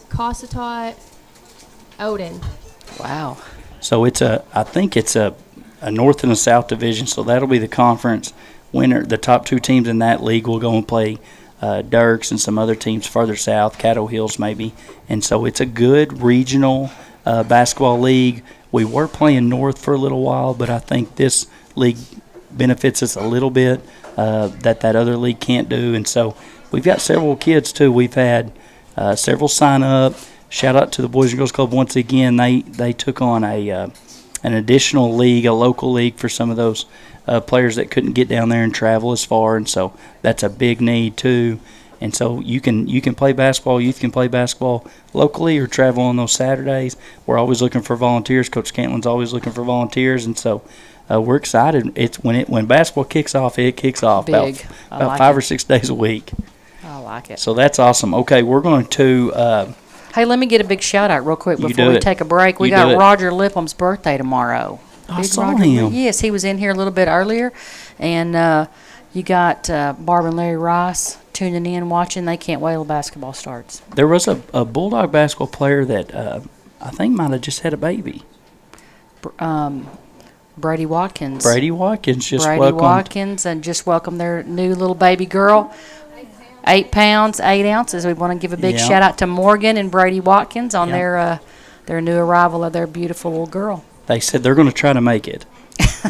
Cossatot, Odin. Wow. So I think it's a North and a South division, so that'll be the conference winner. The top two teams in that league will go and play Dirks and some other teams further south, Caddo Hills maybe. And so it's a good regional basketball league. We were playing North for a little while, but I think this league benefits us a little bit that other league can't do. And so we've got several kids too. We've had several sign up. Shout out to the Boys and Girls Club once again. They took on an additional league, a local league for some of those players that couldn't get down there and travel as far, and so that's a big need too. And so you can play basketball, youth can play basketball locally or travel on those Saturdays. We're always looking for volunteers. Coach Cantling's always looking for volunteers, and so we're excited. It's when basketball kicks off, it kicks off Big. about like 5 it. or 6 days a week. I like it. So that's awesome. Okay, we're going to Hey, let me get a big shout out real quick You before do we it. take a break. We You do got it. Roger Lipham's birthday tomorrow. I Big saw Roger him. Yes, he was in here a little bit earlier. And you got Barb and Larry Rice tuning in, watching. They can't wait till basketball starts. there was a Bulldog basketball player that I think might have just had a baby. Brady Watkins. Brady Watkins just Brady welcomed. Watkins and just welcomed their new little baby girl. 8 pounds, 8 ounces. We want to give a big Yeah. shout out to Morgan and Brady Watkins on Yeah. their new arrival of their beautiful little girl. They said they're going to try to make it,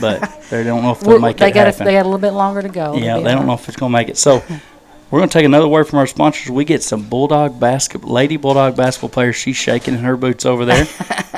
but they don't know if they'll make They it got happen. a little bit longer to go. Yeah, It'll be they don't all know right. if it's going to make it. So we're going to take another word from our sponsors. We get some Lady Bulldog basketball players. She's shaking in her boots over there.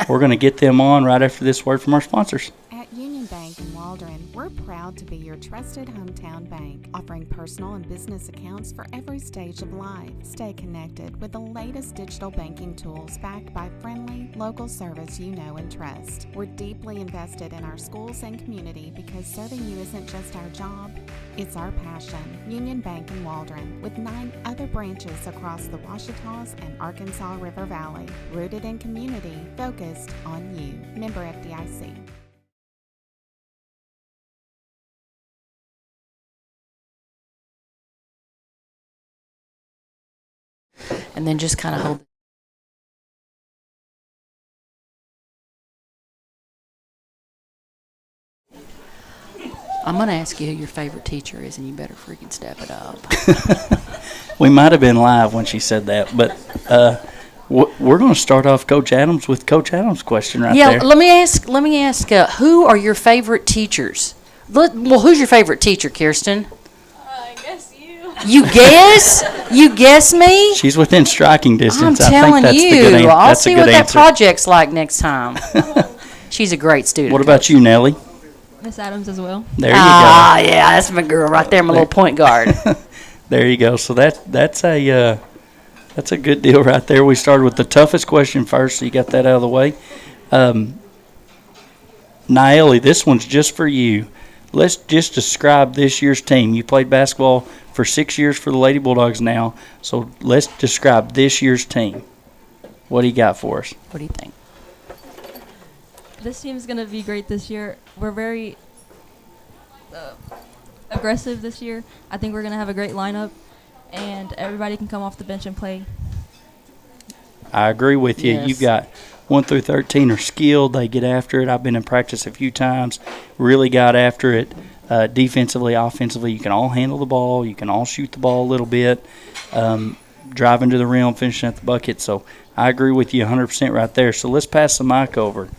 We're going to get them on right after this word from our sponsors. At Union Bank in Waldron, we're proud to be your trusted hometown bank, offering personal and business accounts for every stage of life. Stay connected with the latest digital banking tools backed by friendly, local service you know and trust. We're deeply invested in our schools and community because serving you isn't just our job, it's our passion. Union Bank in Waldron, with 9 other branches across the Ouachitas and Arkansas River Valley, rooted in community, focused on you. Member FDIC. And then just kind of hold. I'm going to ask you who your favorite teacher is, and you better freaking step it up. We might have been live when she said that, but we're going to start off Coach Adams with Coach Adams' question right Yeah, there. let me ask. Who are your favorite teachers? Well, who's your favorite teacher, Kirsten? I guess you. You guess? You guess me? She's within striking I'm distance. telling I think that's you. the good I'll that's see a good what that answer. project's like next time. She's a great student. What about you, Nellie? Miss Adams as well. There you Ah, yeah, that's my girl right there, my little point guard. go. There you go. So that's a good deal right there. We started with the toughest question first, so you got that out of the way. Naeli, this one's just for you. Let's just describe this year's team. You played basketball for 6 years for the Lady Bulldogs now, so let's describe this year's team. What do you got for us? What do you think? This team is going to be great this year. We're very aggressive this year. I think we're going to have a great lineup, and everybody can come off the bench and play. I agree with you. Yes. You've got 1 through 13 are skilled. They get after it. I've been in practice a few times. Really got after it. Defensively, offensively, you can all handle the ball. You can all shoot the ball a little bit. Driving to the rim, finishing at the bucket. So I agree with you 100% right there. So let's pass the mic over.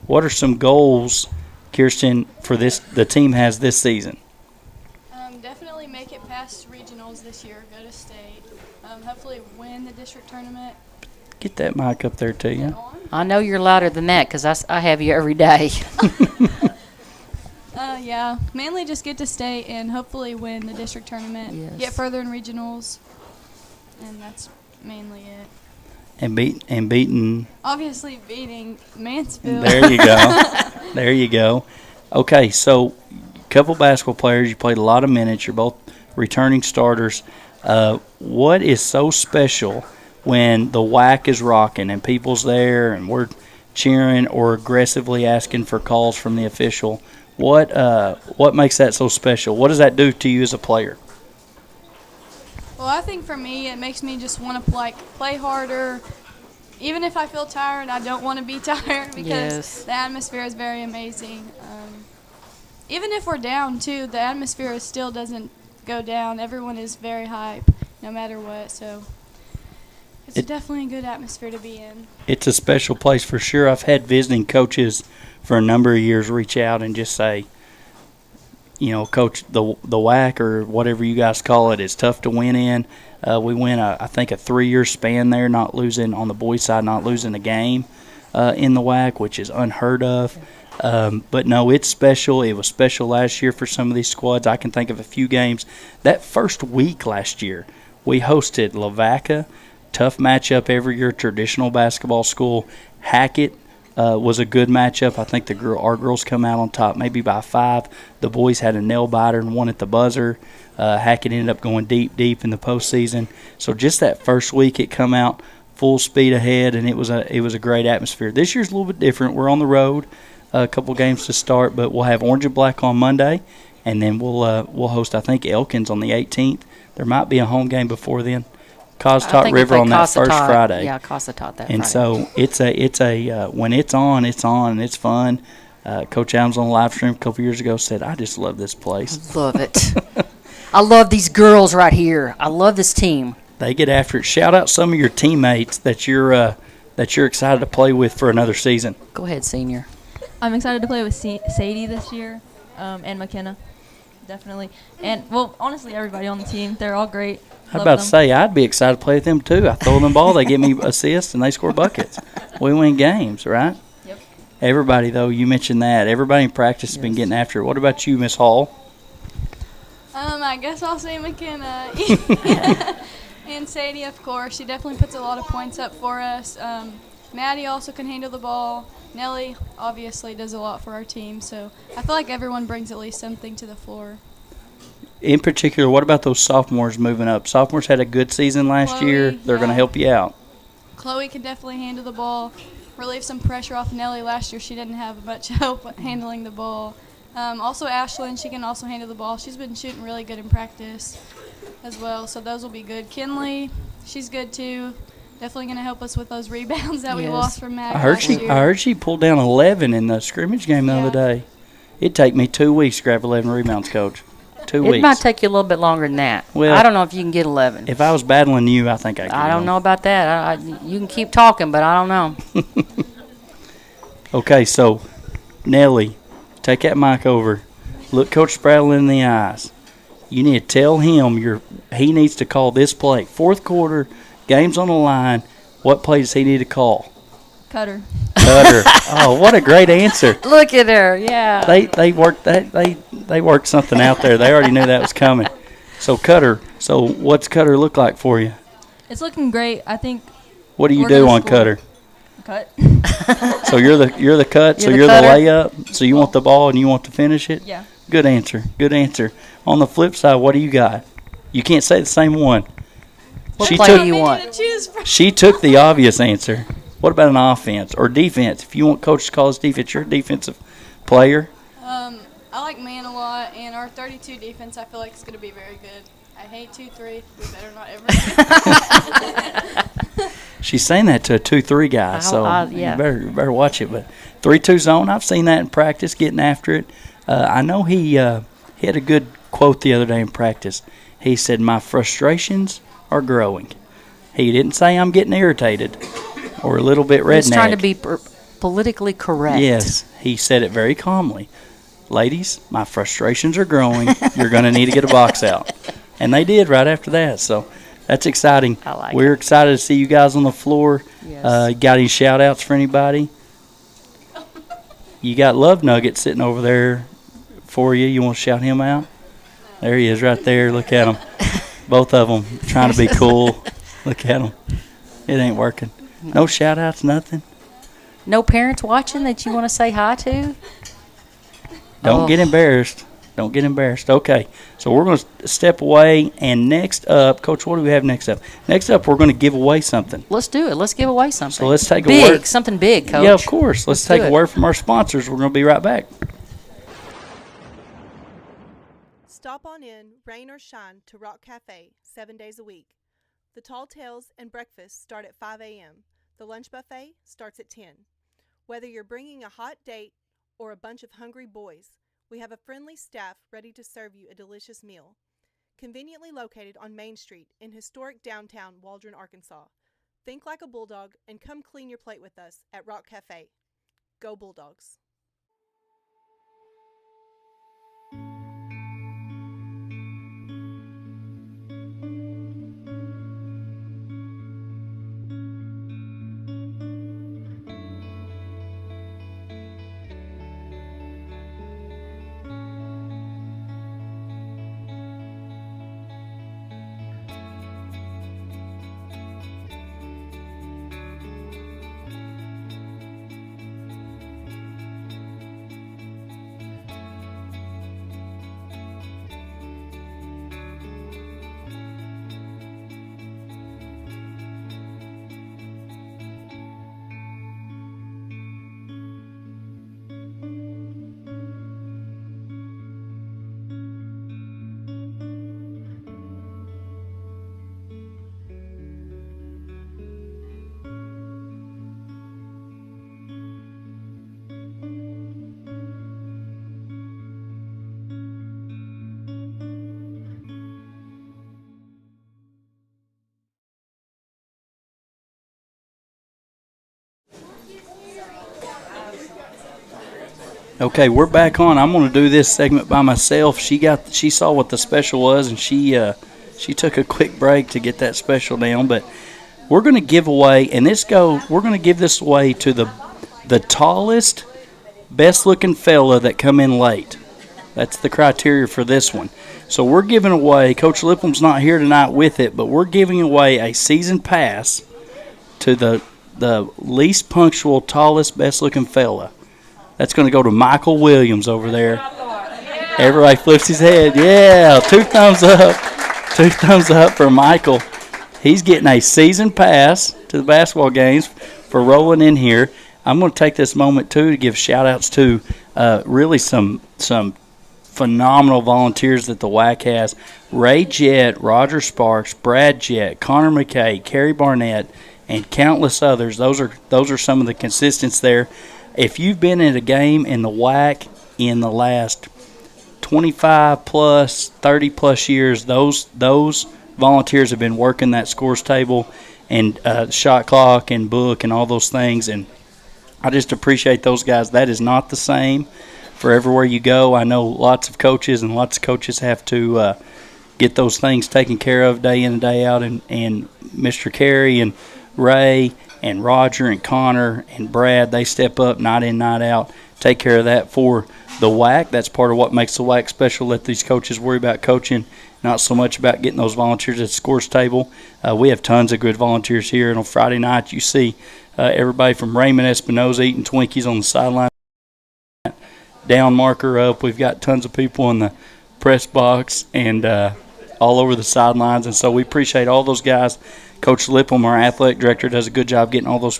What are some goals, Kirsten, for the team has this season? Definitely make it past regionals this year, go to state, hopefully win the district tournament, Get that mic up there to you. I know you're louder than that because I have you every day. Yeah, mainly just get to state and hopefully win the district tournament, Yes. get further in regionals, and that's mainly it. And beating. Obviously beating Mansfield. There you go. There you go. Okay, so a couple basketball players. You played a lot of minutes. You're both returning starters. What is so special when the WAC is rocking and people's there and we're cheering or aggressively asking for calls from the official? What makes that so special? What does that do to you as a player? Well, I think for me, it makes me just want to play harder. Even if I feel tired, I don't want to be tired because Yes. the atmosphere is very amazing. Even if we're down, too, the atmosphere still doesn't go down. Everyone is very hype, no matter what. So it's definitely a good atmosphere to be in. It's a special place for sure. I've had visiting coaches for a number of years reach out and just say, you know, Coach, the WAC or whatever you guys call it is tough to win in. We went, I think, a 3-year span there, not losing on the boys' side, not losing a game in the WAC, which is unheard of. But, no, it's special. It was special last year for some of these squads. I can think of a few games. That first week last year, we hosted Lavaca, tough matchup every year, traditional basketball school. Hackett was a good matchup. I think our girls come out on top maybe by 5. The boys had a nail biter and one at the buzzer. Hackett ended up going deep in the postseason. So just that first week, it come out full speed ahead, and it was a great atmosphere. This year's a little bit different. We're on the road, a couple games to start, but we'll have Orange and Black on Monday, and then we'll host, I think, Elkins on the 18th. There might be a home game before then. Cossatot River on that first Friday. Yeah, Cossatot that and Friday. So it's a when it's on and it's fun. Coach Adams on the live stream a couple years ago said, "I just love this place. Love it. I love these girls right here. I love this team. They get after it. Shout out some of your teammates that you're excited to play with for another season. Go ahead, senior. I'm excited to play with Sadie this year, and McKenna, definitely. And, well, honestly, everybody on the team, they're all great. I'm about to say, I'd be excited to play with them too. I throw them the ball, they give me assists, and they score buckets. We win games, right? Yep. Everybody, though, you mentioned that. Everybody in practice has been getting after it. What about you, Miss Hall? I guess I'll say McKenna. And Sadie, of course. She definitely puts a lot of points up for us. Maddie also can handle the ball. Nellie obviously does a lot for our team. So I feel like everyone brings at least something to the floor. In particular, what about those sophomores moving up? Sophomores had a good season last year. They're going to help you out. Chloe can definitely handle the ball, relieve some pressure off Nellie. Last year she didn't have much help handling the ball. Also Ashlyn, she can also handle the ball. She's been shooting really good in practice as well, so those will be good. Kinley, she's good too. Definitely going to help us with those rebounds that we lost from Mag last year. I heard she pulled down 11 in the scrimmage game the other day. It'd take me 2 weeks to grab 11 rebounds, Coach. 2 weeks. It might take you a little bit longer than that. Well, I don't know if you can get 11. If I was battling you, I think I could. I don't know about that. You can keep talking, but I don't know. Okay, so, Nellie, take that mic over. Look Coach Spradlin in the eyes. You need to tell him he needs to call this play. Fourth quarter, game's on the line. What play does he need to call? Cutter. Oh, what a great answer. Look at her, yeah. They worked something out there. They already knew that was coming. So Cutter. So what's Cutter look like for you? It's looking great. I think. What do you do on Cutter? Cut. So you're the cut. So you're the layup. So you want the ball and you want to finish it. Yeah. Good answer. Good answer. On the flip side, what do you got? You can't say the same one. What play do you want? She took the obvious answer. What about an offense or defense? If you want Coach to call us defense, you're a defensive player. I like man a lot, and our 32 defense I feel like is going to be very good. I hate 2-3. We better not ever. She's saying that to a 2-3 guy, so yeah. you better watch it. But 3-2 zone, I've seen that in practice, getting after it. I know he had a good quote the other day in practice. He said, "My frustrations are growing." He didn't say I'm getting irritated or a little bit redneck. He's trying to be politically correct. Yes, he said it very calmly. "Ladies, my frustrations are growing. You're going to need to get a box out." And they did right after that. So That's exciting. I like We're it. excited to see you guys on the floor. Yes. Got any shout-outs for anybody? You got Love Nugget sitting over there for you. You want to shout him out? There he is right there. Look at him. Both of them trying to be cool. Look at them. It ain't working. No shout-outs, nothing? No parents watching that you want to say hi to? Don't get embarrassed. Don't get embarrassed. Okay, so we're going to step away, and next up, Coach, what do we have next up? Next up, we're going to give away something. Let's do it. Let's give away something. So let's take a big, word. something big, Coach. Yeah, of course. Let's take do a it. word from our sponsors. We're going to be right back. Stop on in, rain or shine, to Rock Cafe 7 days a week. The Tall Tales and breakfast start at 5 a.m. The lunch buffet starts at 10. Whether you're bringing a hot date or a bunch of hungry boys, we have a friendly staff ready to serve you a delicious meal. Conveniently located on Main Street in historic downtown Waldron, Arkansas. Think like a Bulldog and come clean your plate with us at Rock Cafe. Go Bulldogs. Okay, we're back on. I'm going to do this segment by myself. She saw what the special was, and she took a quick break to get that special down. But we're going to give away, and we're going to give this away to the tallest, best-looking fella that come in late. That's the criteria for this one. So we're giving away. Coach Lipham's not here tonight with it, but we're giving away a season pass to the least punctual, tallest, best-looking fella. That's going to go to Michael Williams over there. Everybody flips his head. Yeah, 2 thumbs up. 2 thumbs up for Michael. He's getting a season pass to the basketball games for rolling in here. I'm going to take this moment, too, to give shout-outs to really some phenomenal volunteers that the WAC has. Ray Jett, Roger Sparks, Brad Jett, Connor McKay, Kerry Barnett, and countless others. Those are some of the consistents there. If you've been at a game in the WAC in the last 25-plus, 30-plus years, those volunteers have been working that scores table and shot clock and book and all those things, and I just appreciate those guys. That is not the same for everywhere you go. I know lots of coaches have to get those things taken care of day in and day out, and Mr. Carey and Ray and Roger and Connor and Brad, they step up night in, night out, take care of that for the WAC. That's part of what makes the WAC special. Let these coaches worry about coaching, not so much about getting those volunteers at the scores table. We have tons of good volunteers here, and on Friday night you see everybody from Raymond Espinoza eating Twinkies on the sideline, down marker up. We've got tons of people in the press box and all over the sidelines, and so we appreciate all those guys. Coach Lipham, our athletic director, does a good job getting all those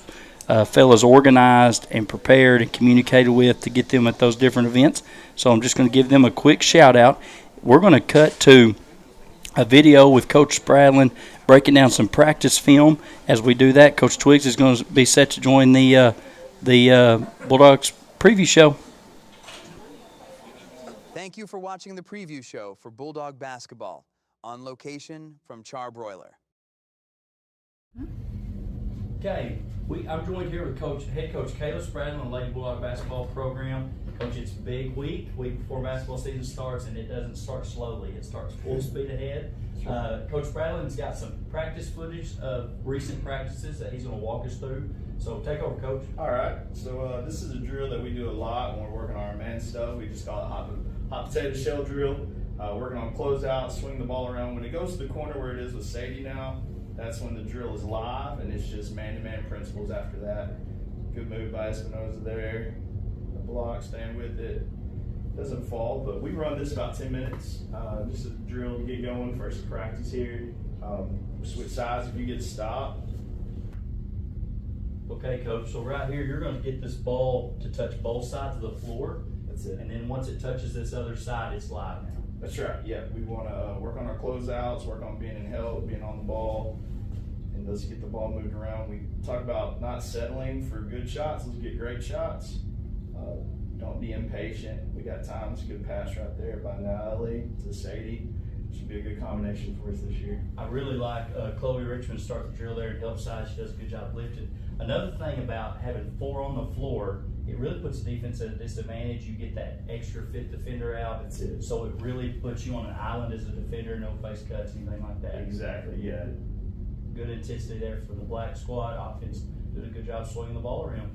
fellas organized and prepared and communicated with to get them at those different events. So I'm just going to give them a quick shout-out. We're going to cut to a video with Coach Spradlin breaking down some practice film. As we do that, Coach Twiggs is going to be set to join the Bulldogs preview show. Thank you for watching the preview show for Bulldog Basketball, on location from Char Broiler. Okay, I'm joined here with head coach Kayla Spradlin on the Lady Bulldog Basketball program. Coach, it's a big week before basketball season starts, and it doesn't start slowly. It starts full speed ahead. Coach Spradlin's got some practice footage of recent practices that he's going to walk us through. So take over, Coach. All right. So this is a drill that we do a lot when we're working on our man stuff. We just call it hot potato shell drill. Working on closeout, swing the ball around. When it goes to the corner where it is with Sadie now, that's when the drill is live, and it's just man-to-man principles after that. Good move by Espinoza there. The block, staying with it. Doesn't fall, but we run this about 10 minutes. Just a drill to get going. First practice here. Switch sides if you get stopped. Okay, Coach, so right here, you're going to get this ball to touch both sides of the floor. That's it. And then once it touches this other side, it's live now. That's right, yeah. We want to work on our closeouts, work on being in help, being on the ball, and let's get the ball moved around. We talk about not settling for good shots. Let's get great shots. Don't be impatient. We got time. It's a good pass right there by Natalie to Sadie. Should be a good combination for us this year. I really like Chloe Richmond start the drill there and help side. She does a good job lifting. Another thing about having 4 on the floor, it really puts the defense at a disadvantage. You get that extra 5th defender out. That's it. So it really puts you on an island as a defender, no face cuts, anything like that. Exactly, yeah. Good intensity there for the black squad. Offense did a good job swinging the ball around.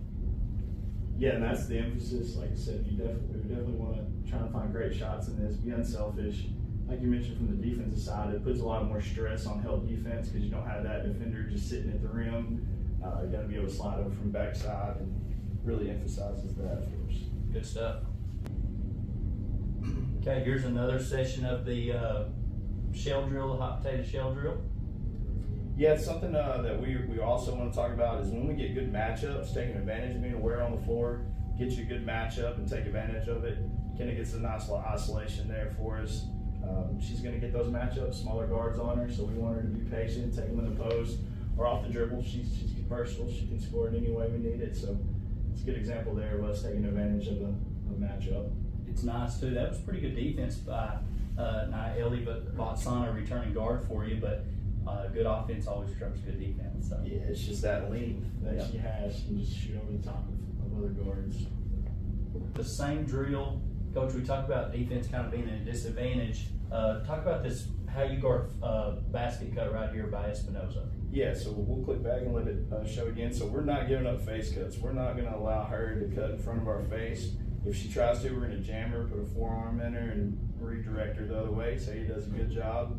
Yeah, and that's the emphasis. Like I said, we definitely want to try and find great shots in this, be unselfish. Like you mentioned from the defensive side, it puts a lot more stress on help defense because you don't have that defender just sitting at the rim. You got to be able to slide over from backside, and really emphasizes that for us. Good stuff. Okay, here's another session of the shell drill, the hot potato shell drill. Yeah, it's something that we also want to talk about is when we get good matchups, taking advantage of being aware on the floor, get you a good matchup and take advantage of it. Kenna gets a nice little isolation there for us. She's going to get those matchups, smaller guards on her, so we want her to be patient, take them in the post or off the dribble. She's versatile. She can score in any way we need it. So it's a good example there of us taking advantage of a matchup. It's nice too. That was pretty good defense by not Ellie, but Botsana returning guard for you. But good offense always trumps good defense. So. Yeah, it's just that length that she has. She can just shoot over the top of other guards. The same drill, Coach. We talked about defense kind of being at a disadvantage. Talk about this. How you guard basket cut right here by Espinoza. Yeah, so we'll click back and let it show again. So we're not giving up face cuts. We're not going to allow her to cut in front of our face. If she tries to, we're going to jam her, put a forearm in her, and redirect her the other way. So he does a good job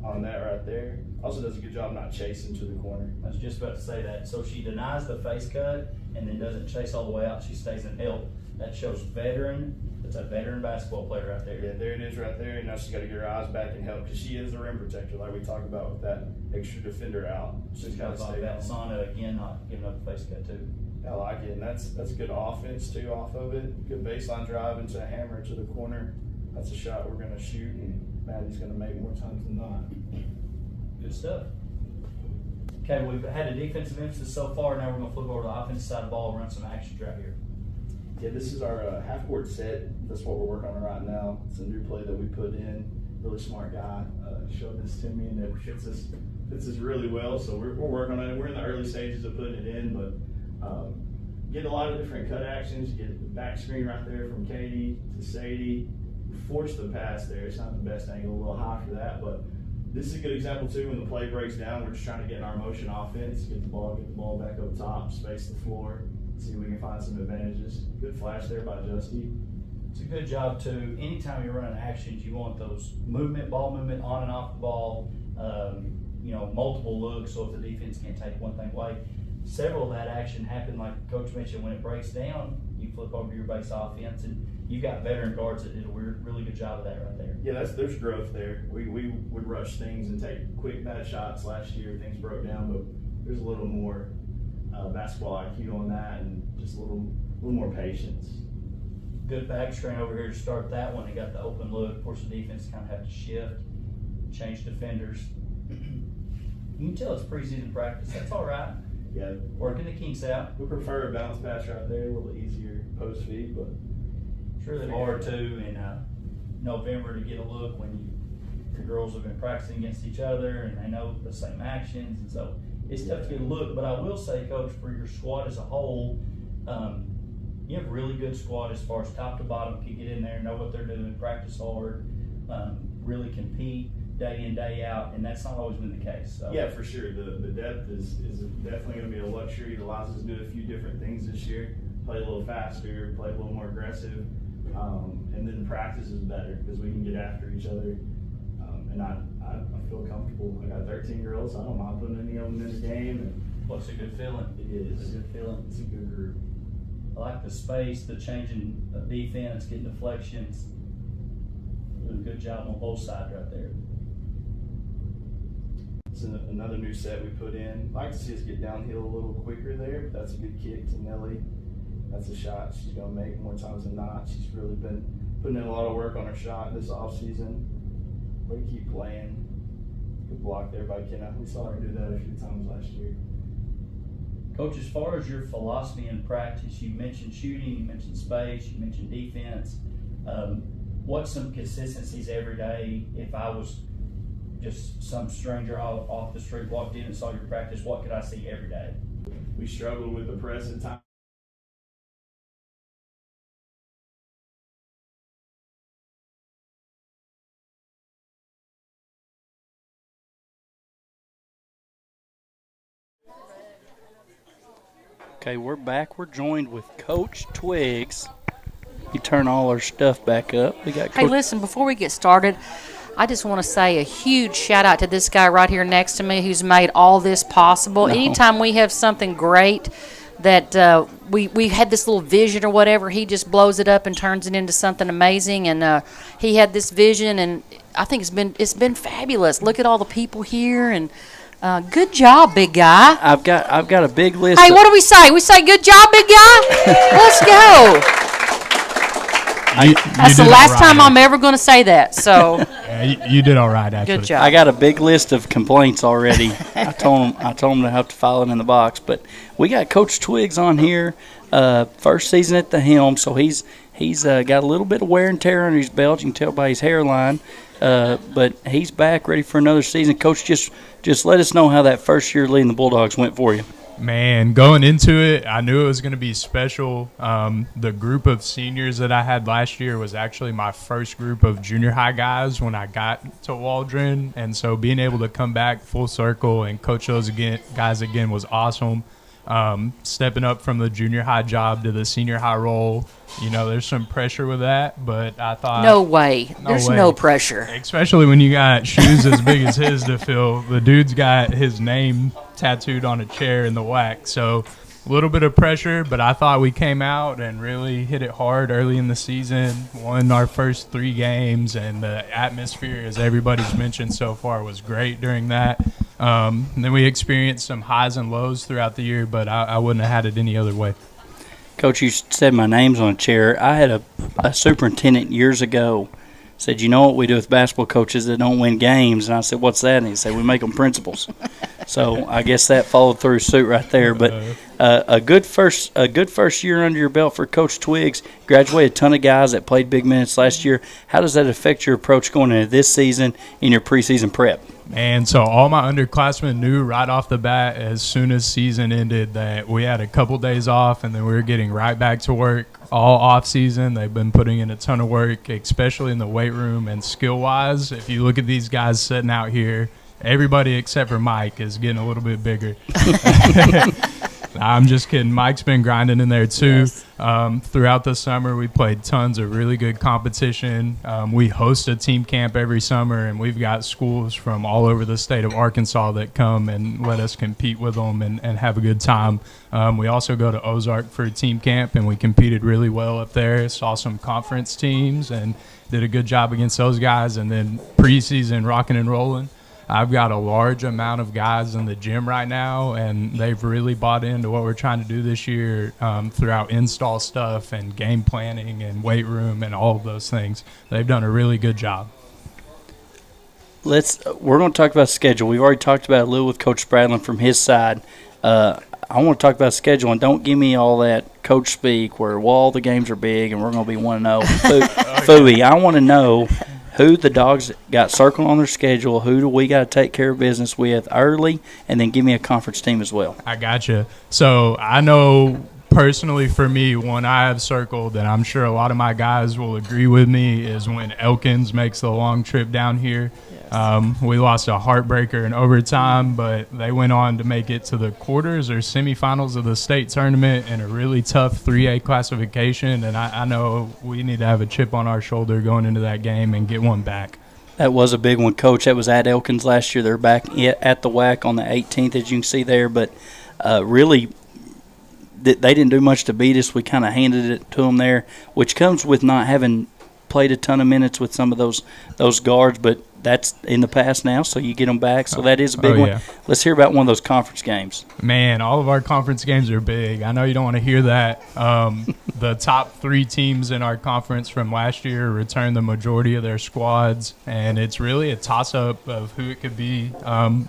on that right there. Also does a good job not chasing to the corner. I was just about to say that. So she denies the face cut and then doesn't chase all the way out. She stays in help. That shows veteran. That's a veteran basketball player right there. Yeah, there it is right there. Now she's got to get her eyes back and help because she is the rim protector, like we talked about with that extra defender out. She's got to stay down. Sana again, not giving up a face cut too. I like it, and that's good offense too off of it. Good baseline drive into a hammer to the corner. That's a shot we're going to shoot, and Maddie's going to make more times than not. Good stuff. Okay, we've had a defensive emphasis so far. Now we're going to flip over to the offensive side of the ball and run some actions right here. Yeah, this is our half-court set. That's what we're working on right now. It's a new play that we put in. Really smart guy showed this to me, and it fits us really well. So we're working on it. We're in the early stages of putting it in, but get a lot of different cut actions. You get the back screen right there from Katie to Sadie. Force the pass there. It's not the best angle, a little high for that, but this is a good example too. When the play breaks down, we're just trying to get in our motion offense, get the ball back up top, space the floor, see if we can find some advantages. Good flash there by Justy. It's a good job too. Anytime you're running actions, you want those ball movement on and off the ball, multiple looks so if the defense can't take one thing away. Several of that action happen, like Coach mentioned, when it breaks down, you flip over to your base offense, and you've got veteran guards that did a really good job of that right there. Yeah, there's growth there. We would rush things and take quick bad shots last year. Things broke down, but there's a little more basketball IQ on that, and just a little more patience. Good back screen over here to start that one. They got the open look. Of course, the defense kind of have to shift, change defenders. You can tell it's preseason practice. That's all right. Yeah, working the kinks out. We prefer a bounce pass right there, a little easier post feed, but it's really hard too in November to get a look when your girls have been practicing against each other and they know the same actions, and so it's tough to get a look. But I will say, Coach, for your squad as a whole, you have a really good squad as far as top to bottom. Can get in there, know what they're doing, practice hard, really compete day in, day out, and that's not always been the case. So. Yeah, for sure. The depth is definitely going to be a luxury. It allows us to do a few different things this year. Play a little faster, play a little more aggressive, and then practice is better because we can get after each other. And I feel comfortable. I got 13 girls. I don't mind putting any of them in the game. And What's a good feeling? It is. It's a good feeling. It's a good group. I like the space, the changing of defense, getting deflections. Doing a good job on both sides right there. It's another new set we put in. I'd like to see us get downhill a little quicker there, but that's a good kick to Nelly. That's a shot she's going to make more times than not. She's really been putting in a lot of work on her shot this offseason. Way to keep playing. Good block there by Kenna. We saw her do that a few times last year. Coach, as far as your philosophy in practice, you mentioned shooting, you mentioned space, you mentioned defense. What's some consistencies every day? If I was just some stranger off the street, walked in and saw your practice, what could I see every day? We struggled with the press at times. Okay, we're back. We're joined with Coach Twiggs. You turn all our stuff back up. We got. Hey, listen, before we get started, I just want to say a huge shout out to this guy right here next to me who's made all this possible. No. Anytime we have something great that we had this little vision or whatever, he just blows it up and turns it into something amazing. And he had this vision, and I think it's been fabulous. Look at all the people here, and good job, big guy. I've got a big list. Hey, what do we say? We say good job, big guy. Let's go. That's the last time I'm ever going to say that. So yeah, you did all right, actually. Good job. I got a big list of complaints already. I told them to have to file it in the box. But we got Coach Twiggs on here, first season at the helm, so he's got a little bit of wear and tear under his belt. You can tell by his hairline, but he's back, ready for another season. Coach, just let us know how that first year leading the Bulldogs went for you. Man, going into it, I knew it was going to be special. The group of seniors that I had last year was actually my first group of junior high guys when I got to Waldron. And so being able to come back full circle and coach those guys again was awesome. Stepping up from the junior high job to the senior high role, there's some pressure with that, but I thought no way. There's no pressure, especially when you got shoes as big as his to fill. The dude's got his name tattooed on a chair in the WAC, so a little bit of pressure, but I thought we came out and really hit it hard early in the season, won our first 3 games, and the atmosphere, as everybody's mentioned so far, was great during that. And then we experienced some highs and lows throughout the year, but I wouldn't have had it any other way. Coach, you said my name's on a chair. I had a superintendent years ago said, you know what we do with basketball coaches that don't win games? And I said, what's that? And he said, we make them principals. So I guess that followed through suit right there. But a good first year under your belt for Coach Twiggs. Graduated a ton of guys that played big minutes last year. How does that affect your approach going into this season in your preseason prep? And so all my underclassmen knew right off the bat as soon as season ended that we had a couple days off and then we were getting right back to work all off season. They've been putting in a ton of work, especially in the weight room and skill-wise. If you look at these guys sitting out here, everybody except for Mike is getting a little bit bigger. I'm just kidding. Mike's been grinding in there too. Yes. Throughout the summer, we played tons of really good competition. We host a team camp every summer, and we've got schools from all over the state of Arkansas that come and let us compete with them and have a good time. We also go to Ozark for a team camp, and we competed really well up there. Saw some conference teams and did a good job against those guys. And then preseason, rocking and rolling. I've got a large amount of guys in the gym right now, and they've really bought into what we're trying to do this year throughout install stuff and game planning and weight room and all of those things. They've done a really good job. We're going to talk about schedule. We've already talked about it a little with Coach Spradlin from his side. I want to talk about schedule, and don't give me all that coach speak where, well, all the games are big and we're going to be 1-0. Fooey, I want to know who the Dogs got circled on their schedule, who do we got to take care of business with early, and then give me a conference team as well. I gotcha. So I know personally for me, one I have circled, and I'm sure a lot of my guys will agree with me, is when Elkins makes the long trip down here. We lost a heartbreaker in overtime, but they went on to make it to the quarters or semifinals of the state tournament in a really tough 3A classification, and I know we need to have a chip on our shoulder going into that game and get one back. That was a big one, Coach. That was at Elkins last year. They're back at the WAC on the 18th, as you can see there, but really they didn't do much to beat us. We kind of handed it to them there, which comes with not having played a ton of minutes with some of those guards, but that's in the past now, so you get them back. So that is a big one. Let's hear about one of those conference games. Man, all of our conference games are big. I know you don't want to hear that. The top 3 teams in our conference from last year returned the majority of their squads, and it's really a toss-up of who it could be.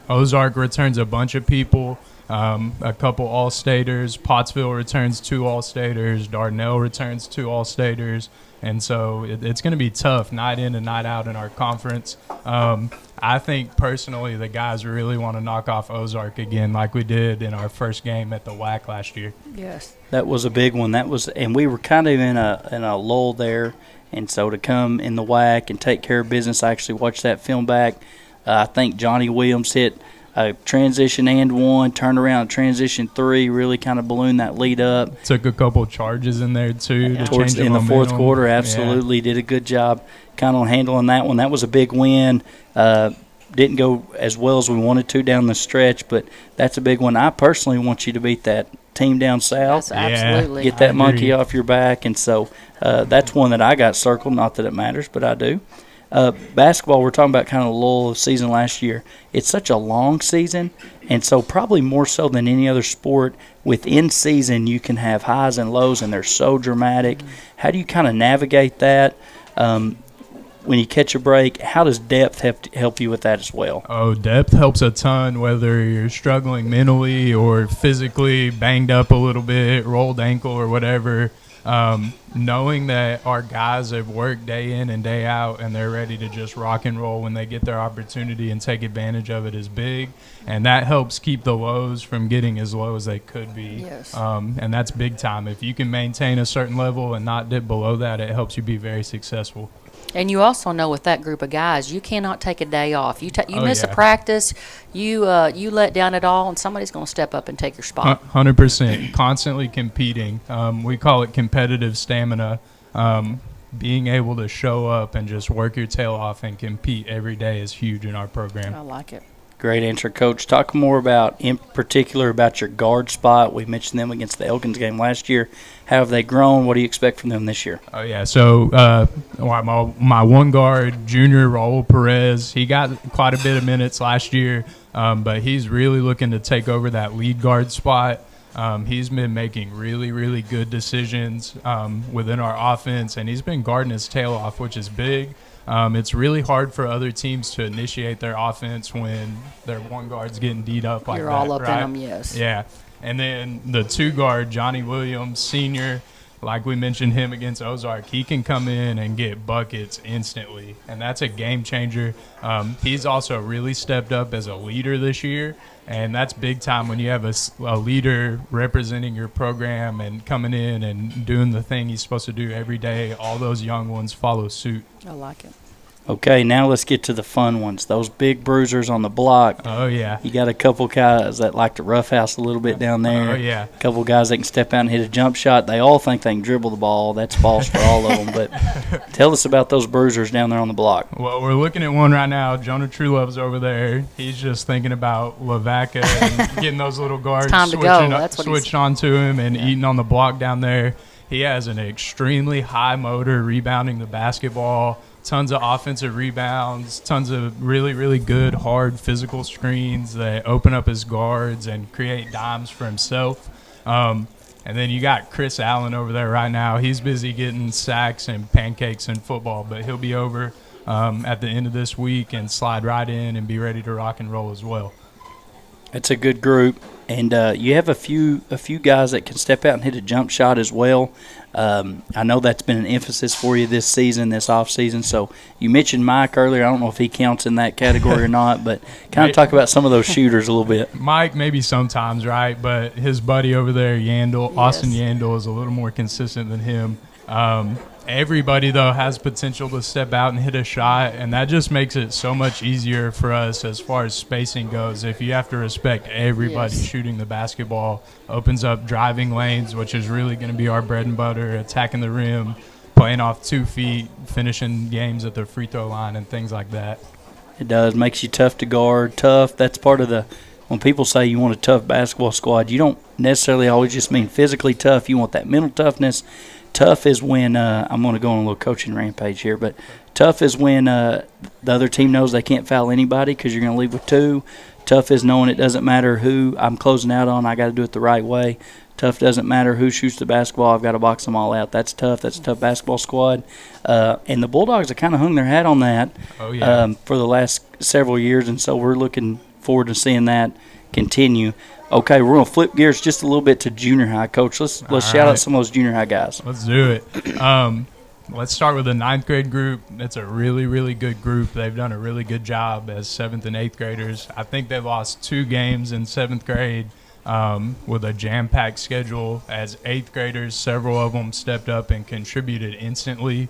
Ozark returns a bunch of people, a couple All-Staters. Pottsville returns 2 All-Staters. Dardanelle returns 2 All-Staters. And so it's going to be tough night in and night out in our conference. I think personally the guys really want to knock off Ozark again like we did in our first game at the WAC last year. Yes. That was a big one. And we were kind of in a lull there. And so to come in the WAC and take care of business, I actually watched that film back. I think Johnny Williams hit a transition and 1, turned around transition 3, really kind of ballooned that lead up. Took a couple charges in there too. Towards in the fourth quarter, absolutely did a good job kind of handling that one. That was a big win. Didn't go as well as we wanted to down the stretch, but that's a big one. I personally want you to beat that team down south. Yes, absolutely. Get that monkey off your back, and so that's one that I got circled. Not that it matters, but I do. Basketball, we're talking about kind of the lull of the season last year. It's such a long season, and so probably more so than any other sport, within season you can have highs and lows, and they're so dramatic. How do you kind of navigate that when you catch a break? How does depth help you with that as well? Oh, depth helps a ton, whether you're struggling mentally or physically, banged up a little bit, rolled ankle or whatever. Knowing that our guys have worked day in and day out and they're ready to just rock and roll when they get their opportunity and take advantage of it is big, and that helps keep the lows from getting as low as they could be. Yes. And that's big time. If you can maintain a certain level and not dip below that, it helps you be very successful. And you also know with that group of guys, you cannot take a day off. You miss a practice, you let down it all, and somebody's going to step up and take your spot. 100%. Constantly competing. We call it competitive stamina. Being able to show up and just work your tail off and compete every day is huge in our program. I like it. Great answer, Coach. Talk more about, in particular, about your guard spot. We mentioned them against the Elkins game last year. How have they grown? What do you expect from them this year? Oh, yeah. So my one guard, junior Raul Perez, he got quite a bit of minutes last year, but he's really looking to take over that lead guard spot. He's been making really, really good decisions within our offense, and he's been guarding his tail off, which is big. It's really hard for other teams to initiate their offense when their one guard's getting D'd up like that. You're all up right? in them, yes. Yeah. And then the 2 guard, Johnny Williams, senior, like we mentioned him against Ozark, he can come in and get buckets instantly, and that's a game changer. He's also really stepped up as a leader this year, and that's big time when you have a leader representing your program and coming in and doing the thing he's supposed to do every day. All those young ones follow suit. I like it. Okay, now let's get to the fun ones. Those big bruisers on the block. Oh, yeah. You got a couple guys that like to roughhouse a little bit down there. Oh, yeah. A couple guys that can step out and hit a jump shot. They all think they can dribble the ball. That's false for all of them. But tell us about those bruisers down there on the block. Well, we're looking at one right now. Jonah Truelove's over there. He's just thinking about Lavaca and getting those little guards switched onto him and eating on the block down there. He has an extremely high motor rebounding the basketball. Tons of offensive rebounds, tons of really, really good, hard physical screens that open up his guards and create dimes for himself. And then you got Chris Allen over there right now. He's busy getting sacks and pancakes in football, but he'll be over at the end of this week and slide right in and be ready to rock and roll as well. It's a good group. And you have a few guys that can step out and hit a jump shot as well. I know that's been an emphasis for you this season, this off season. So you mentioned Mike earlier. I don't know if he counts in that category or not, but kind of talk about some of those shooters a little bit. Mike, maybe sometimes, right? But his buddy over there, Yandel, Austin Yandel, is a little more consistent than him. Everybody, though, has potential to step out and hit a shot, and that just makes it so much easier for us as far as spacing goes. If you have to respect everybody shooting the basketball, opens up driving lanes, which is really going to be our bread and butter, attacking the rim, playing off 2 feet, finishing games at the free throw line and things like that. It does. Makes you tough to guard, tough. That's part of the – when people say you want a tough basketball squad, you don't necessarily always just mean physically tough. You want that mental toughness. Tough is when I'm going to go on a little coaching rampage here, but tough is when the other team knows they can't foul anybody because you're going to leave with 2. Tough is knowing it doesn't matter who I'm closing out on. I got to do it the right way. Tough doesn't matter who shoots the basketball. I've got to box them all out. That's tough. That's a tough basketball squad. And the Bulldogs have kind of hung their hat on that for the last several years, and so we're looking forward to seeing that continue. Okay, we're going to flip gears just a little bit to junior high, Coach. Let's shout out some of those junior high guys. Let's do it. Let's start with the 9th grade group. It's a really, really good group. They've done a really good job as 7th and 8th graders. I think they lost 2 games in 7th grade with a jam-packed schedule. As 8th graders, several of them stepped up and contributed instantly.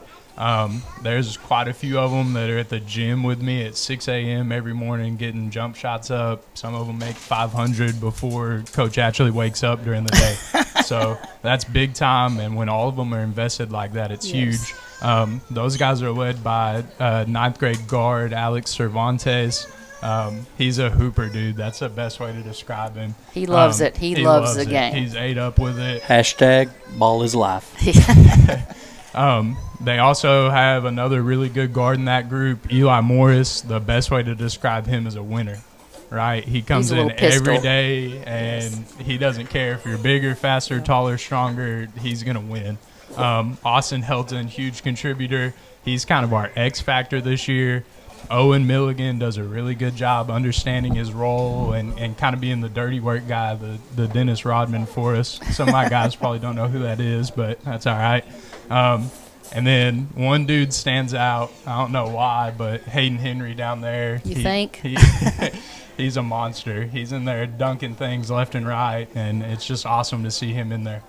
There's quite a few of them that are at the gym with me at 6 a.m. every morning getting jump shots up. Some of them make 500 before Coach actually wakes up during the day. So that's big time, and when all of them are invested like that, it's huge. Those guys are led by 9th grade guard Alex Cervantes. He's a hooper, dude. That's the best way to describe him. He loves it. He loves the game. He's ate up with it. Hashtag ball is life. They also have another really good guard in that group, Eli Morris. The best way to describe him is a winner, right? He comes in every day, and he doesn't care if you're bigger, faster, taller, stronger. He's going to win. Austin Helton, huge contributor. He's kind of our X factor this year. Owen Milligan does a really good job understanding his role and kind of being the dirty work guy, the Dennis Rodman for us. Some of my guys probably don't know who that is, but that's all right. And then one dude stands out. I don't know why, but Hayden Henry down there. You think? He's a monster. He's in there dunking things left and right, and it's just awesome to see him in there.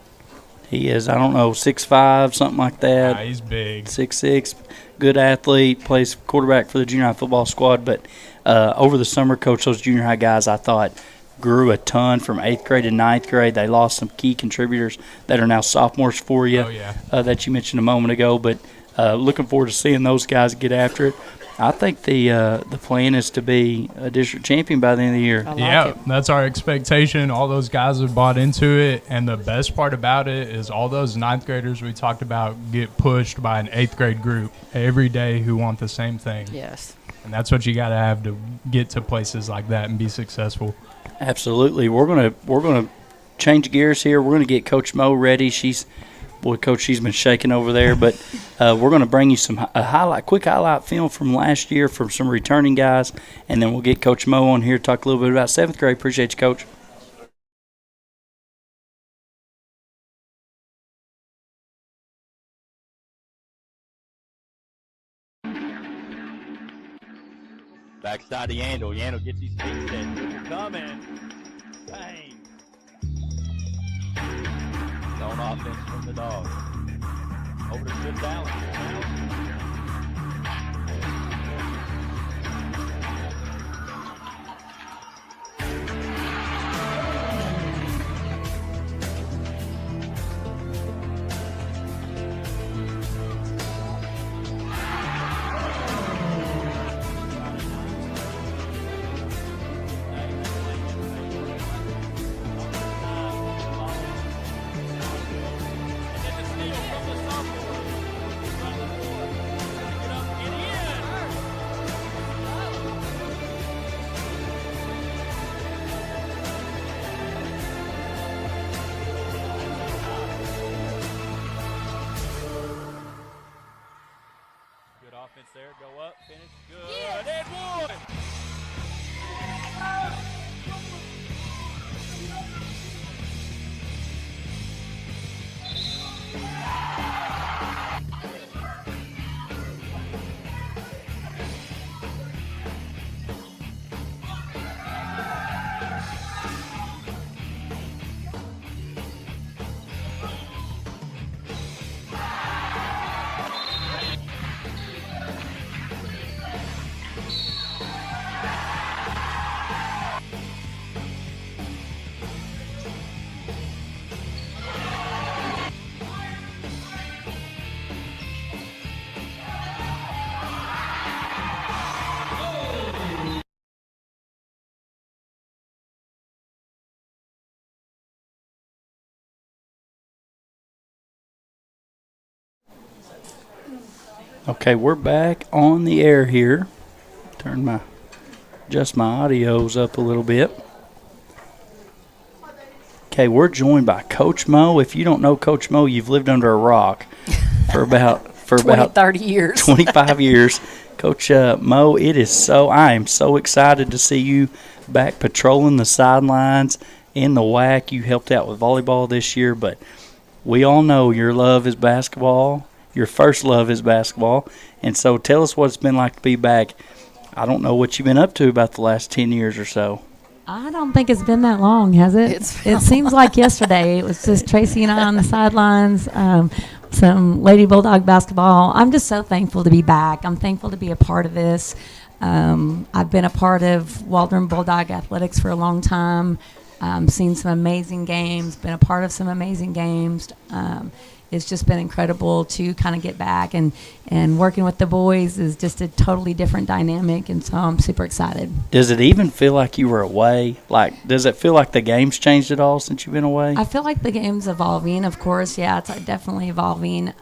He is, I don't know, 6'5", something like that. He's big. 6'6", good athlete, plays quarterback for the junior high football squad. But over the summer, Coach, those junior high guys, I thought, grew a ton from 8th grade to 9th grade. They lost some key contributors that are now sophomores for you that you mentioned a moment ago. But looking forward to seeing those guys get after it. I think the plan is to be a district champion by the end of the year. That's our expectation. All those guys have bought into it, and the best part about it is all those 9th graders we talked about get pushed by an 8th grade group every day who want the same thing. Yes. And that's what you got to have to get to places like that and be successful. Absolutely. We're gonna change gears here. We're gonna get Coach Mo ready. Coach, she's been shaking over there, but we're going to bring you quick highlight film from last year from some returning guys, and then we'll get Coach Mo on here to talk a little bit about 7th grade. Appreciate you, Coach. Backside to Yandel. Yandel gets his feet set. Coming. Bang. On offense from the Dogs. Over to Fifth Allen. Okay, we're back on the air here. Adjust my audios up a little bit. Okay, we're joined by Coach Mo. If you don't know Coach Mo, you've lived under a rock for about 30 years. 25 years. Coach Mo, I am so excited to see you back patrolling the sidelines in the WAC. You helped out with volleyball this year, but we all know your love is basketball. Your first love is basketball. And so tell us what it's been like to be back. I don't know what you've been up to about the last 10 years or so. I don't think it's been that long, has it? It seems like yesterday. It was just Tracy and I on the sidelines, some Lady Bulldog basketball. I'm just so thankful to be back. I'm thankful to be a part of this. I've been a part of Waldron Bulldog athletics for a long time. Seen some amazing games, been a part of some amazing games. It's just been incredible to kind of get back, and working with the boys is just a totally different dynamic, and so I'm super excited. Does it even feel like you were away? Does it feel like the game's changed at all since you've been away? I feel like the game's evolving, of course. Yeah, it's definitely evolving.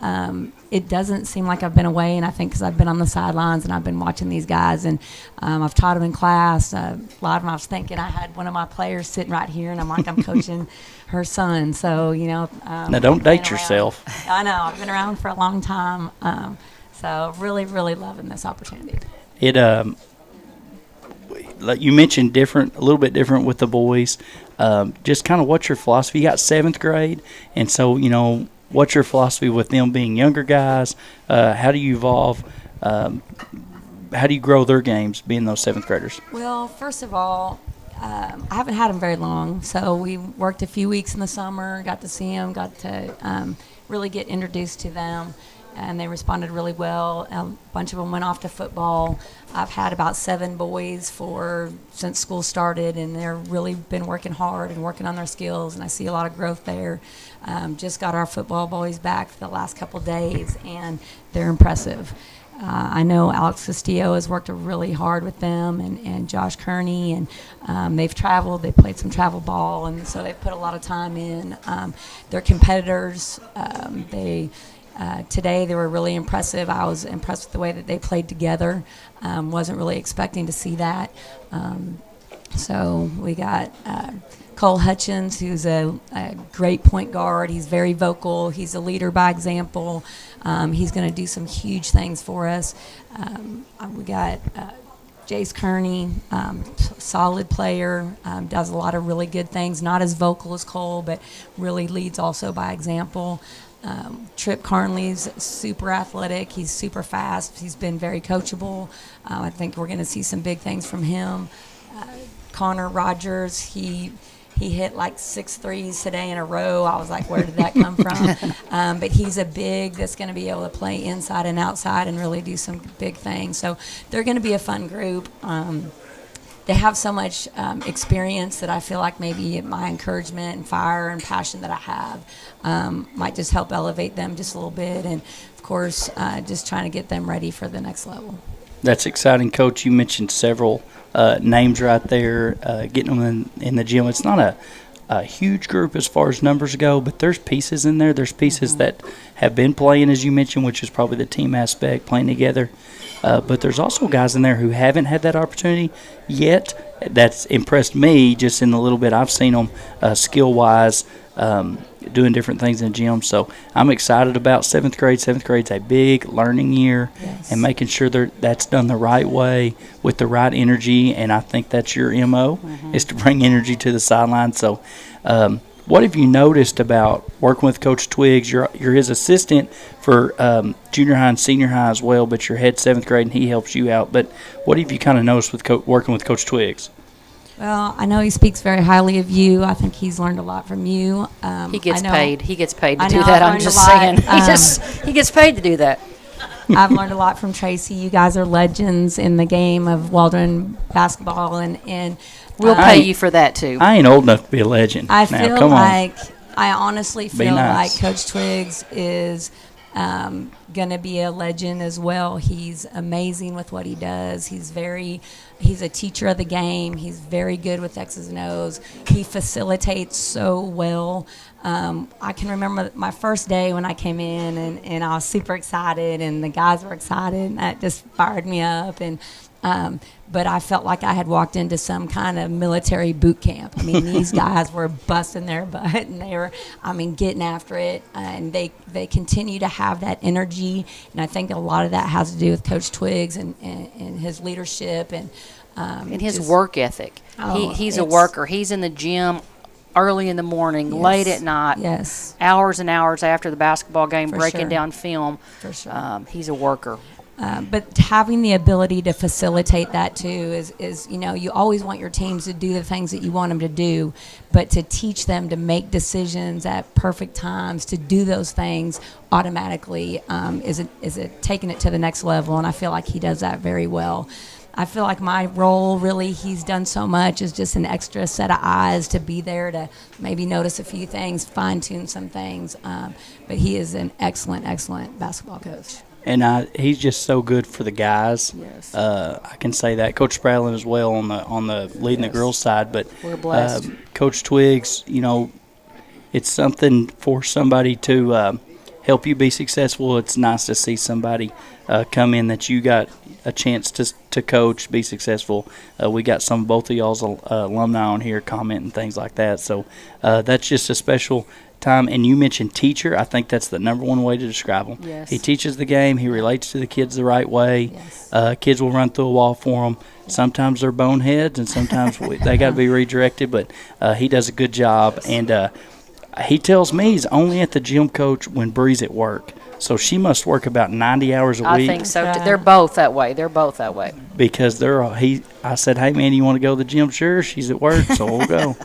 It doesn't seem like I've been away, and I think because I've been on the sidelines and I've been watching these guys, and I've taught them in class. A lot of them I was thinking I had one of my players sitting right here, and I'm like, I'm coaching her son. So, now don't date yourself. I know. I've been around for a long time. So really, really loving this opportunity. Like you mentioned, a little bit different with the boys. Just kind of what's your philosophy? You got 7th grade, and so, what's your philosophy with them being younger guys? How do you evolve? How do you grow their games being those 7th graders? Well, first of all, I haven't had them very long, so we worked a few weeks in the summer, got to see them, got to really get introduced to them, and they responded really well. A bunch of them went off to football. I've had about 7 boys since school started, and they've really been working hard and working on their skills, and I see a lot of growth there. Just got our football boys back for the last couple days, and they're impressive. I know Alex Castillo has worked really hard with them, and Josh Kearney, and they've traveled. They played some travel ball, and so they've put a lot of time in. They're competitors. Today they were really impressive. I was impressed with the way that they played together. Wasn't really expecting to see that. So we got Cole Hutchins, who's a great point guard. He's very vocal. He's a leader by example. He's going to do some huge things for us. We got Jace Kearney, solid player, does a lot of really good things. Not as vocal as Cole, but really leads also by example. Trip Carnley's super athletic. He's super fast. He's been very coachable. I think we're going to see some big things from him. Connor Rogers, he hit like 6 threes today in a row. I was like, where did that come from? But he's a big that's going to be able to play inside and outside and really do some big things. So they're going to be a fun group. They have so much experience that I feel like maybe my encouragement and fire and passion that I have might just help elevate them just a little bit. And, of course, just trying to get them ready for the next level. That's exciting, Coach. You mentioned several names right there, getting them in the gym. It's not a huge group as far as numbers go, but there's pieces in there. There's pieces that have been playing, as you mentioned, which is probably the team aspect, playing together. But there's also guys in there who haven't had that opportunity yet. That's impressed me just in the little bit I've seen them skill-wise, doing different things in the gym. So I'm excited about 7th grade. 7th grade's a big learning year, and making sure that's done the right way with the right energy, and I think that's your MO, is to bring energy to the sideline. So what have you noticed about working with Coach Twiggs? You're his assistant for junior high and senior high as well, but you're head 7th grade, and he helps you out. But what have you kind of noticed with working with Coach Twiggs? Well, I know he speaks very highly of you. I think he's learned a lot from you. He gets paid. He gets paid to do that. I'm just saying. He gets paid to do that. I've learned a lot from Tracy. You guys are legends in the game of Waldron basketball, and we'll pay you for that too. I ain't old enough to be a legend. I honestly feel like Coach Twiggs is Going to be a legend as well. He's amazing with what he does. He's a teacher of the game. He's very good with X's and O's. He facilitates so well. I can remember my first day when I came in, and I was super excited, and the guys were excited, and that just fired me up. But I felt like I had walked into some kind of military boot camp. I mean, these guys were busting their butt, and they were, getting after it. And they continue to have that energy. And I think a lot of that has to do with Coach Twiggs and his leadership and his work ethic. He's a worker. He's in the gym early in the morning, late at night, hours and hours after the basketball game, breaking down film. For sure. He's a worker. But having the ability to facilitate that too is you always want your teams to do the things that you want them to do, but to teach them to make decisions at perfect times, to do those things automatically is taking it to the next level, and I feel like he does that very well. I feel like my role, really, he's done so much, is just an extra set of eyes to be there to maybe notice a few things, fine-tune some things. But he is an excellent, excellent basketball coach. And he's just so good for the guys. Yes. I can say that. Coach Spradlin as well on the leading the girls side. But we're blessed. Coach Twiggs, it's something for somebody to help you be successful. It's nice to see somebody come in that you got a chance to coach, be successful. We got both of y'all's alumni on here commenting things like that. So that's just a special time. And you mentioned teacher. I think that's the number one way to describe him. Yes. He teaches the game. He relates to the kids the right way. Yes. Kids will run through a wall for him. Sometimes they're boneheads, and sometimes they got to be redirected. But he does a good job. And he tells me he's only at the gym coach when Bree's at work. So she must work about 90 hours a week. I think so. They're both that way. Because I said, hey, man, you want to go to the gym? Sure. She's at work, so we'll go.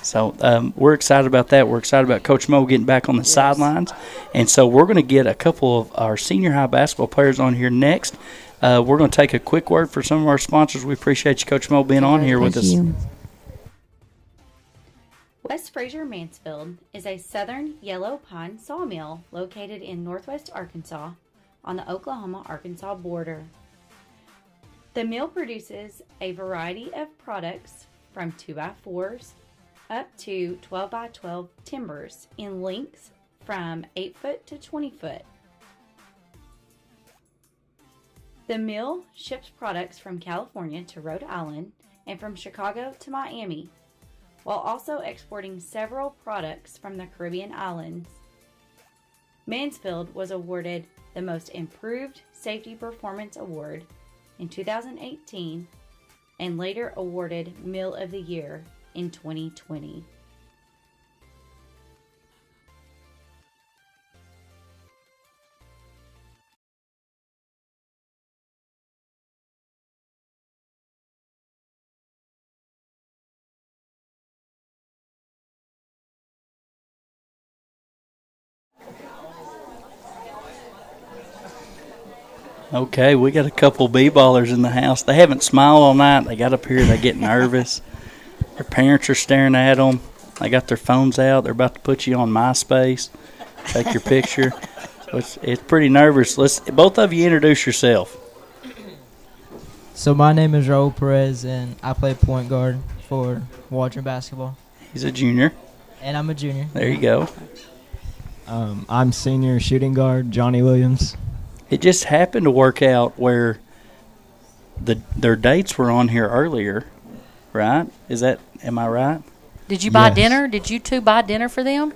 So we're excited about that. We're excited about Coach Mo getting back on the sidelines. And so we're going to get a couple of our senior high basketball players on here next. We're going to take a quick word for some of our sponsors. We appreciate you, Coach Mo, being on here with us. West Fraser Mansfield is a southern yellow pine sawmill located in northwest Arkansas on the Oklahoma-Arkansas border. The mill produces a variety of products from 2x4s up to 12x12 timbers in lengths from 8 foot to 20 foot. The mill ships products from California to Rhode Island and from Chicago to Miami, while also exporting several products from the Caribbean islands. Mansfield was awarded the Most Improved Safety Performance Award in 2018 and later awarded Mill of the Year in 2020. Okay, we got a couple B-ballers in the house. They haven't smiled all night. They got up here. They get nervous. Their parents are staring at them. They got their phones out. They're about to put you on MySpace, take your picture. So it's pretty nervous. Both of you introduce yourself. So my name is Raul Perez, and I play point guard for Waldron Basketball. He's a junior. And I'm a junior. There you go. I'm senior shooting guard, Johnny Williams. It just happened to work out where their dates were on here earlier, right? Am I right? Did you buy dinner? Did you two buy dinner for them?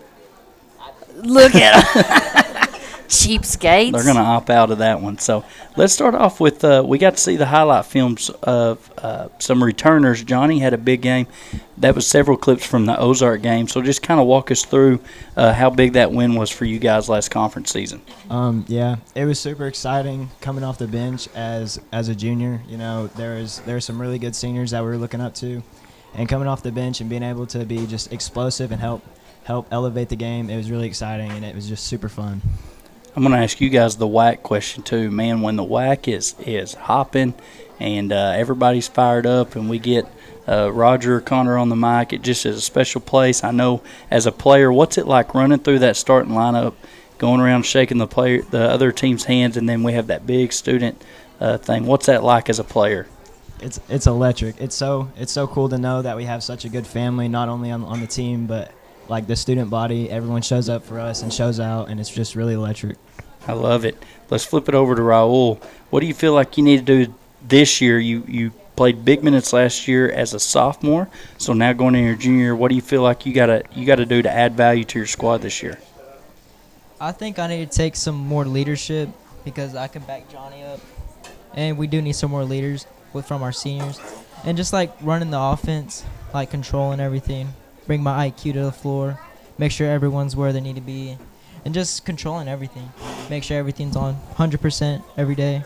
Look at them. Cheapskates. They're going to opt out of that one. So let's start off with we got to see the highlight films of some returners. Johnny had a big game. That was several clips from the Ozark game. So just kind of walk us through how big that win was for you guys last conference season. Yeah, it was super exciting coming off the bench as a junior. You know, there's some really good seniors that we were looking up to, and coming off the bench and being able to be just explosive and help elevate the game, it was really exciting, and it was just super fun. I'm going to ask you guys the WAC question too. Man, when the WAC is hopping and everybody's fired up and we get Roger or Connor on the mic, it just is a special place. I know as a player, what's it like running through that starting lineup going around shaking the other team's hands, and then we have that big student thing. What's that like as a player? It's electric. It's so cool to know that we have such a good family, not only on the team, but like the student body. Everyone shows up for us and shows out, and it's just really electric. I love it. Let's flip it over to Raul. What do you feel like you need to do this year? You played big minutes last year as a sophomore, so now going into your junior year, what do you feel like you gotta do to add value to your squad this year? I think I need to take some more leadership because I can back Johnny up, and we do need some more leaders from our seniors, and just like running the offense, like controlling everything, bring my IQ to the floor, make sure everyone's where they need to be, and just controlling everything, make sure everything's on 100% every day,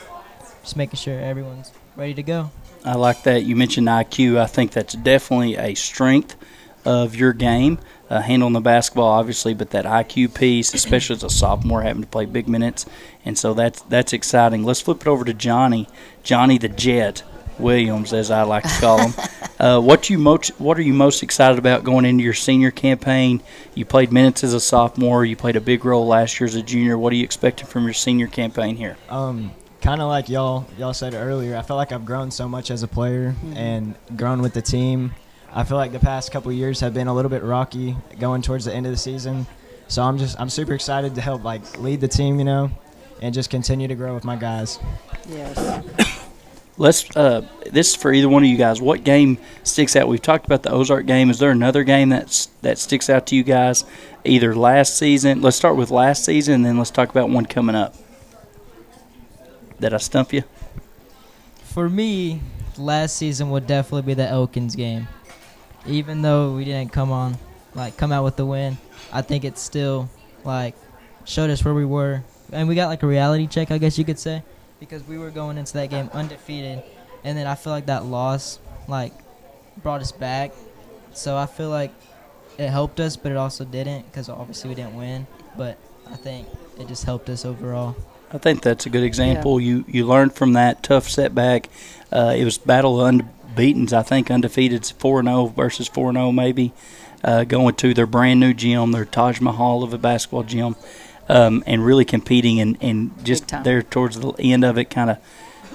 just making sure everyone's ready to go. I like that. You mentioned IQ. I think that's definitely a strength of your game, handling the basketball, obviously, but that IQ piece, especially as a sophomore, having to play big minutes, and so that's exciting. Let's flip it over to Johnny the Jet Williams, as I like to call him. What are you most excited about going into your senior campaign? You played minutes as a sophomore. You played a big role last year as a junior. What are you expecting from your senior campaign here? Kind of like y'all said earlier, I feel like I've grown so much as a player and grown with the team. I feel like the past couple of years have been a little bit rocky going towards the end of the season. So I'm super excited to help like lead the team, and just continue to grow with my guys. Yes. Let's. This is for either one of you guys. What game sticks out? We've talked about the Ozark game. Is there another game that sticks out to you guys? Either last season. Let's start with last season, and then let's talk about one coming up. Did I stump you? For me, last season would definitely be the Elkins game. Even though we didn't come out with the win, I think it still showed us where we were, and we got a reality check, I guess you could say, because we were going into that game undefeated, and then I feel like that loss brought us back. So I feel like it helped us, but it also didn't, because obviously we didn't win. But I think it just helped us overall. I think that's a good example. Yeah. You learned from that tough setback. It was battle of unbeatens, I think, undefeated 4-0 versus 4-0 maybe, going to their brand new gym, their Taj Mahal of a basketball gym, and really competing and just there towards the end of it kind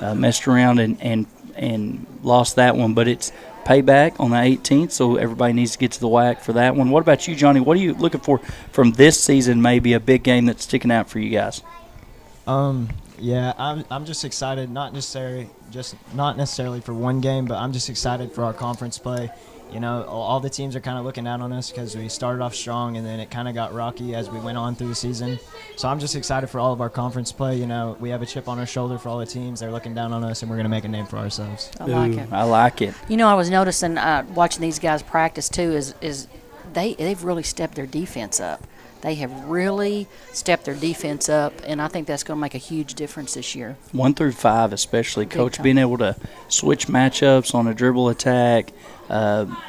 of messed around and lost that one. But it's payback on the 18th, so everybody needs to get to the WAC for that one. What about you, Johnny? What are you looking for from this season, maybe a big game that's sticking out for you guys? Yeah, I'm just excited, not necessarily for one game, but I'm just excited for our conference play. All the teams are kind of looking out on us because we started off strong and then it kind of got rocky as we went on through the season. So I'm just excited for all of our conference play. We have a chip on our shoulder for all the teams. They're looking down on us, and we're going to make a name for ourselves. I like it. I like it. I was noticing watching these guys practice too is they've really stepped their defense up. They have really stepped their defense up, and I think that's going to make a huge difference this year. 1 through 5 especially. Coach being able to switch matchups on a dribble attack,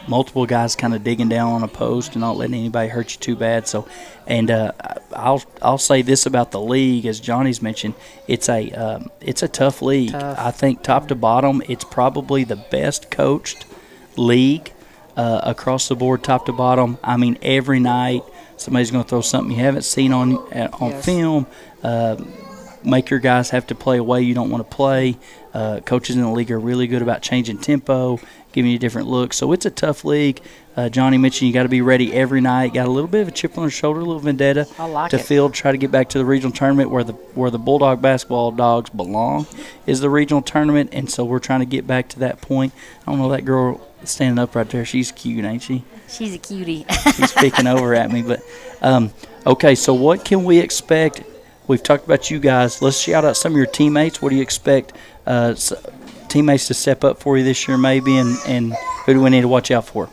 multiple guys kind of digging down on a post and not letting anybody hurt you too bad. So, and I'll say this about the league, as Johnny's mentioned, it's a tough league. I think top to bottom, it's probably the best coached league across the board, top to bottom. I mean, every night somebody's going to throw something you haven't seen on film, make your guys have to play a way you don't want to play. Coaches in the league are really good about changing tempo, giving you different looks. So it's a tough league. Johnny mentioned you got to be ready every night. Got a little bit of a chip on their shoulder, a little vendetta to field, try to get back to the regional tournament where the Bulldog Basketball Dogs belong is the regional tournament, and so we're trying to get back to that point. I don't know, that girl standing up right there, she's cute, ain't she? She's a cutie. She's peeking over at me. But okay, so what can we expect? We've talked about you guys. Let's shout out some of your teammates. What do you expect teammates to step up for you this year maybe, and who do we need to watch out for?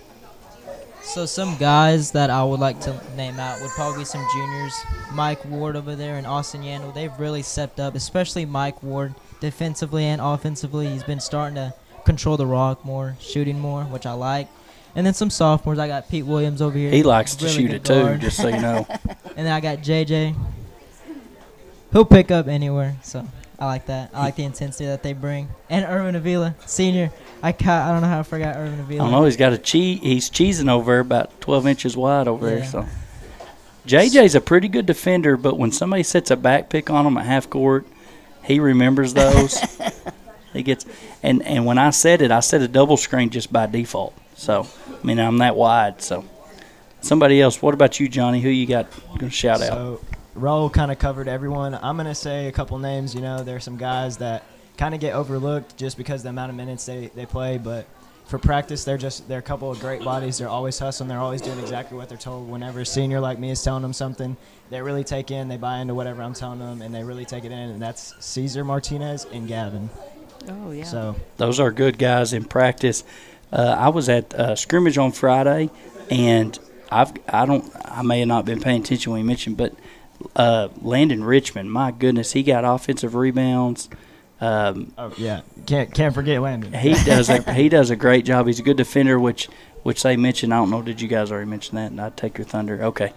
So some guys that I would like to name out would probably be some juniors. Mike Ward over there and Austin Yandel, they've really stepped up, especially Mike Ward, defensively and offensively. He's been starting to control the rock more, shooting more, which I like. And then some sophomores. I got Pete Williams over here. He likes to shoot it too, just so you know. And then I got JJ. He'll pick up anywhere, so I like that. I like the intensity that they bring. And Irvin Avila, senior. I don't know how I forgot Irvin Avila. I don't know. He's got he's cheesing over there, about 12 inches wide over there. So JJ's a pretty good defender, but when somebody sets a back pick on him at half court, he remembers those. He gets and when I set a double screen just by default. So, I mean, I'm that wide. So, somebody else. What about you, Johnny? Who you got going to shout out? So, Raul kind of covered everyone. I'm going to say a couple names. You know, there's some guys that kind of get overlooked just because of the amount of minutes they play, but for practice, they're a couple of great bodies. They're always hustling. They're always doing exactly what they're told. Whenever a senior like me is telling them something, they really take in. They buy into whatever I'm telling them, and they really take it in. And that's Caesar Martinez and Gavin. Oh, yeah. So those are good guys in practice. I was at scrimmage on Friday, and I may have not been paying attention when you mentioned, but Landon Richmond, my goodness, he got offensive rebounds. Oh yeah, can't forget Landon. He does a great job. He's a good defender, which they mentioned. I don't know. Did you guys already mention that? And I'd take your thunder. Okay.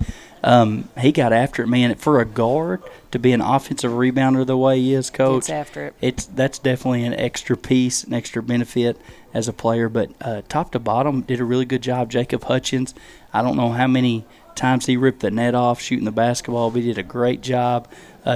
He got after it, man. For a guard to be an offensive rebounder the way he is, Coach. Gets after it. That's definitely an extra piece, an extra benefit as a player. But top to bottom, did a really good job. Jacob Hutchins, I don't know how many times he ripped the net off shooting the basketball, but he did a great job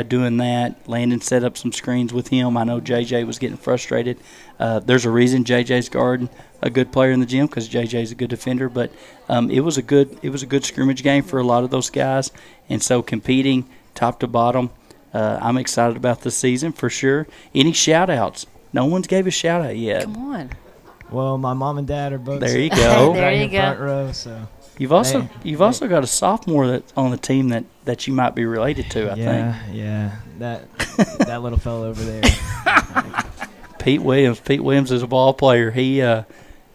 doing that. Landon set up some screens with him. I know JJ was getting frustrated. There's a reason JJ's guarding a good player in the gym because JJ's a good defender. But it was a good scrimmage game for a lot of those guys, and so competing top to bottom, I'm excited about this season for sure. Any shout outs? No one's gave a shout out yet. Come on. Well, my mom and dad are both. There you go. There you go. Front row, so. You've also got a sophomore that's on the team that you might be related to, I think. Yeah, that little fellow over there. Pete Williams is a ball player. He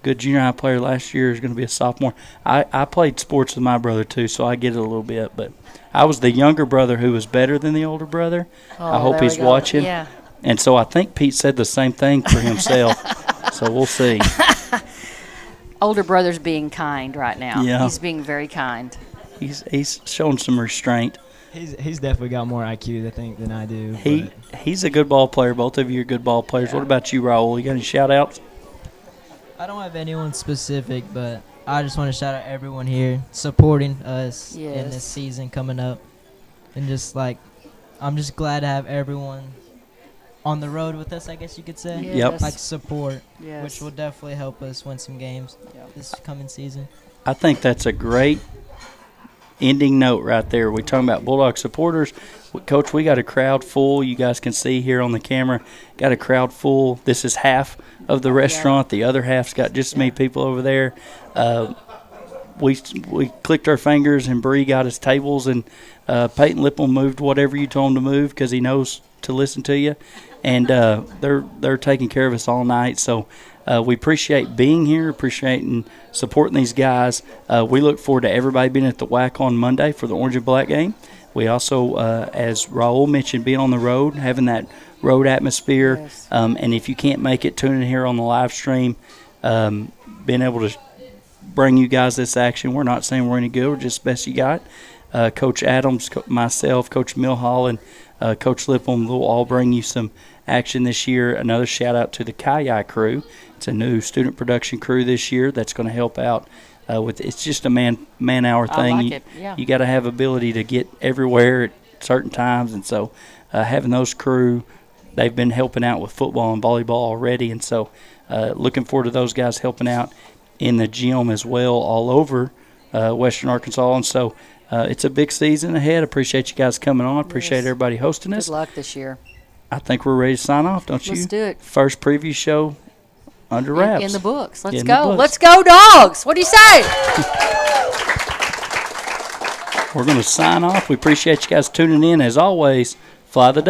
good junior high player last year, is going to be a sophomore. I played sports with my brother too, so I get it a little bit. But I was the younger brother who was better than the older brother. I hope he's watching. Yeah. And so I think Pete said the same thing for himself. So we'll see. Older brother's being kind right now. Yeah. He's being very kind. He's showing some restraint. He's definitely got more IQ, I think, than I do. He's a good ball player. Both of you are good ball players. Yeah. What about you, Raul? You got any shout-outs? I don't have anyone specific, but I just want to shout out everyone here supporting us in this season coming up. And I'm just glad to have everyone on the road with us, I guess you could say. Yep. Like support, which will definitely help us win some games this coming season. I think that's a great ending note right there. We're talking about Bulldog supporters. Coach, we got a crowd full. You guys can see here on the camera. Got a crowd full. This is half of the restaurant. The other half's got just as many people over there. We clicked our fingers and Bree got us tables, and Peyton Lippel moved whatever you told him to move because he knows to listen to you. And they're taking care of us all night. So we appreciate being here, appreciating supporting these guys. We look forward to everybody being at the WAC on Monday for the Orange and Black game. We also, as Raul mentioned, being on the road, having that road atmosphere. Yes. And if you can't make it, tune in here on the live stream, being able to bring you guys this action. We're not saying we're any good. We're just the best you got. Coach Adams, myself, Coach Millhall, and Coach Lippum will all bring you some action this year. Another shout-out to the Kayak crew. It's a new student production crew this year that's going to help out with – it's just a man-hour thing. I like it, yeah. You got to have ability to get everywhere at certain times, and so having those crew, they've been helping out with football and volleyball already, and so looking forward to those guys helping out in the gym as well all over Western Arkansas. And so it's a big season ahead. Appreciate you guys coming on. Appreciate everybody hosting us. Good luck this year. I think we're ready to sign off, don't you? Let's do it. First preview show under wraps. In the books. Let's In go. the books. Let's go, Dogs. What do you say? We're going to sign off. We appreciate you guys tuning in. As always, fly the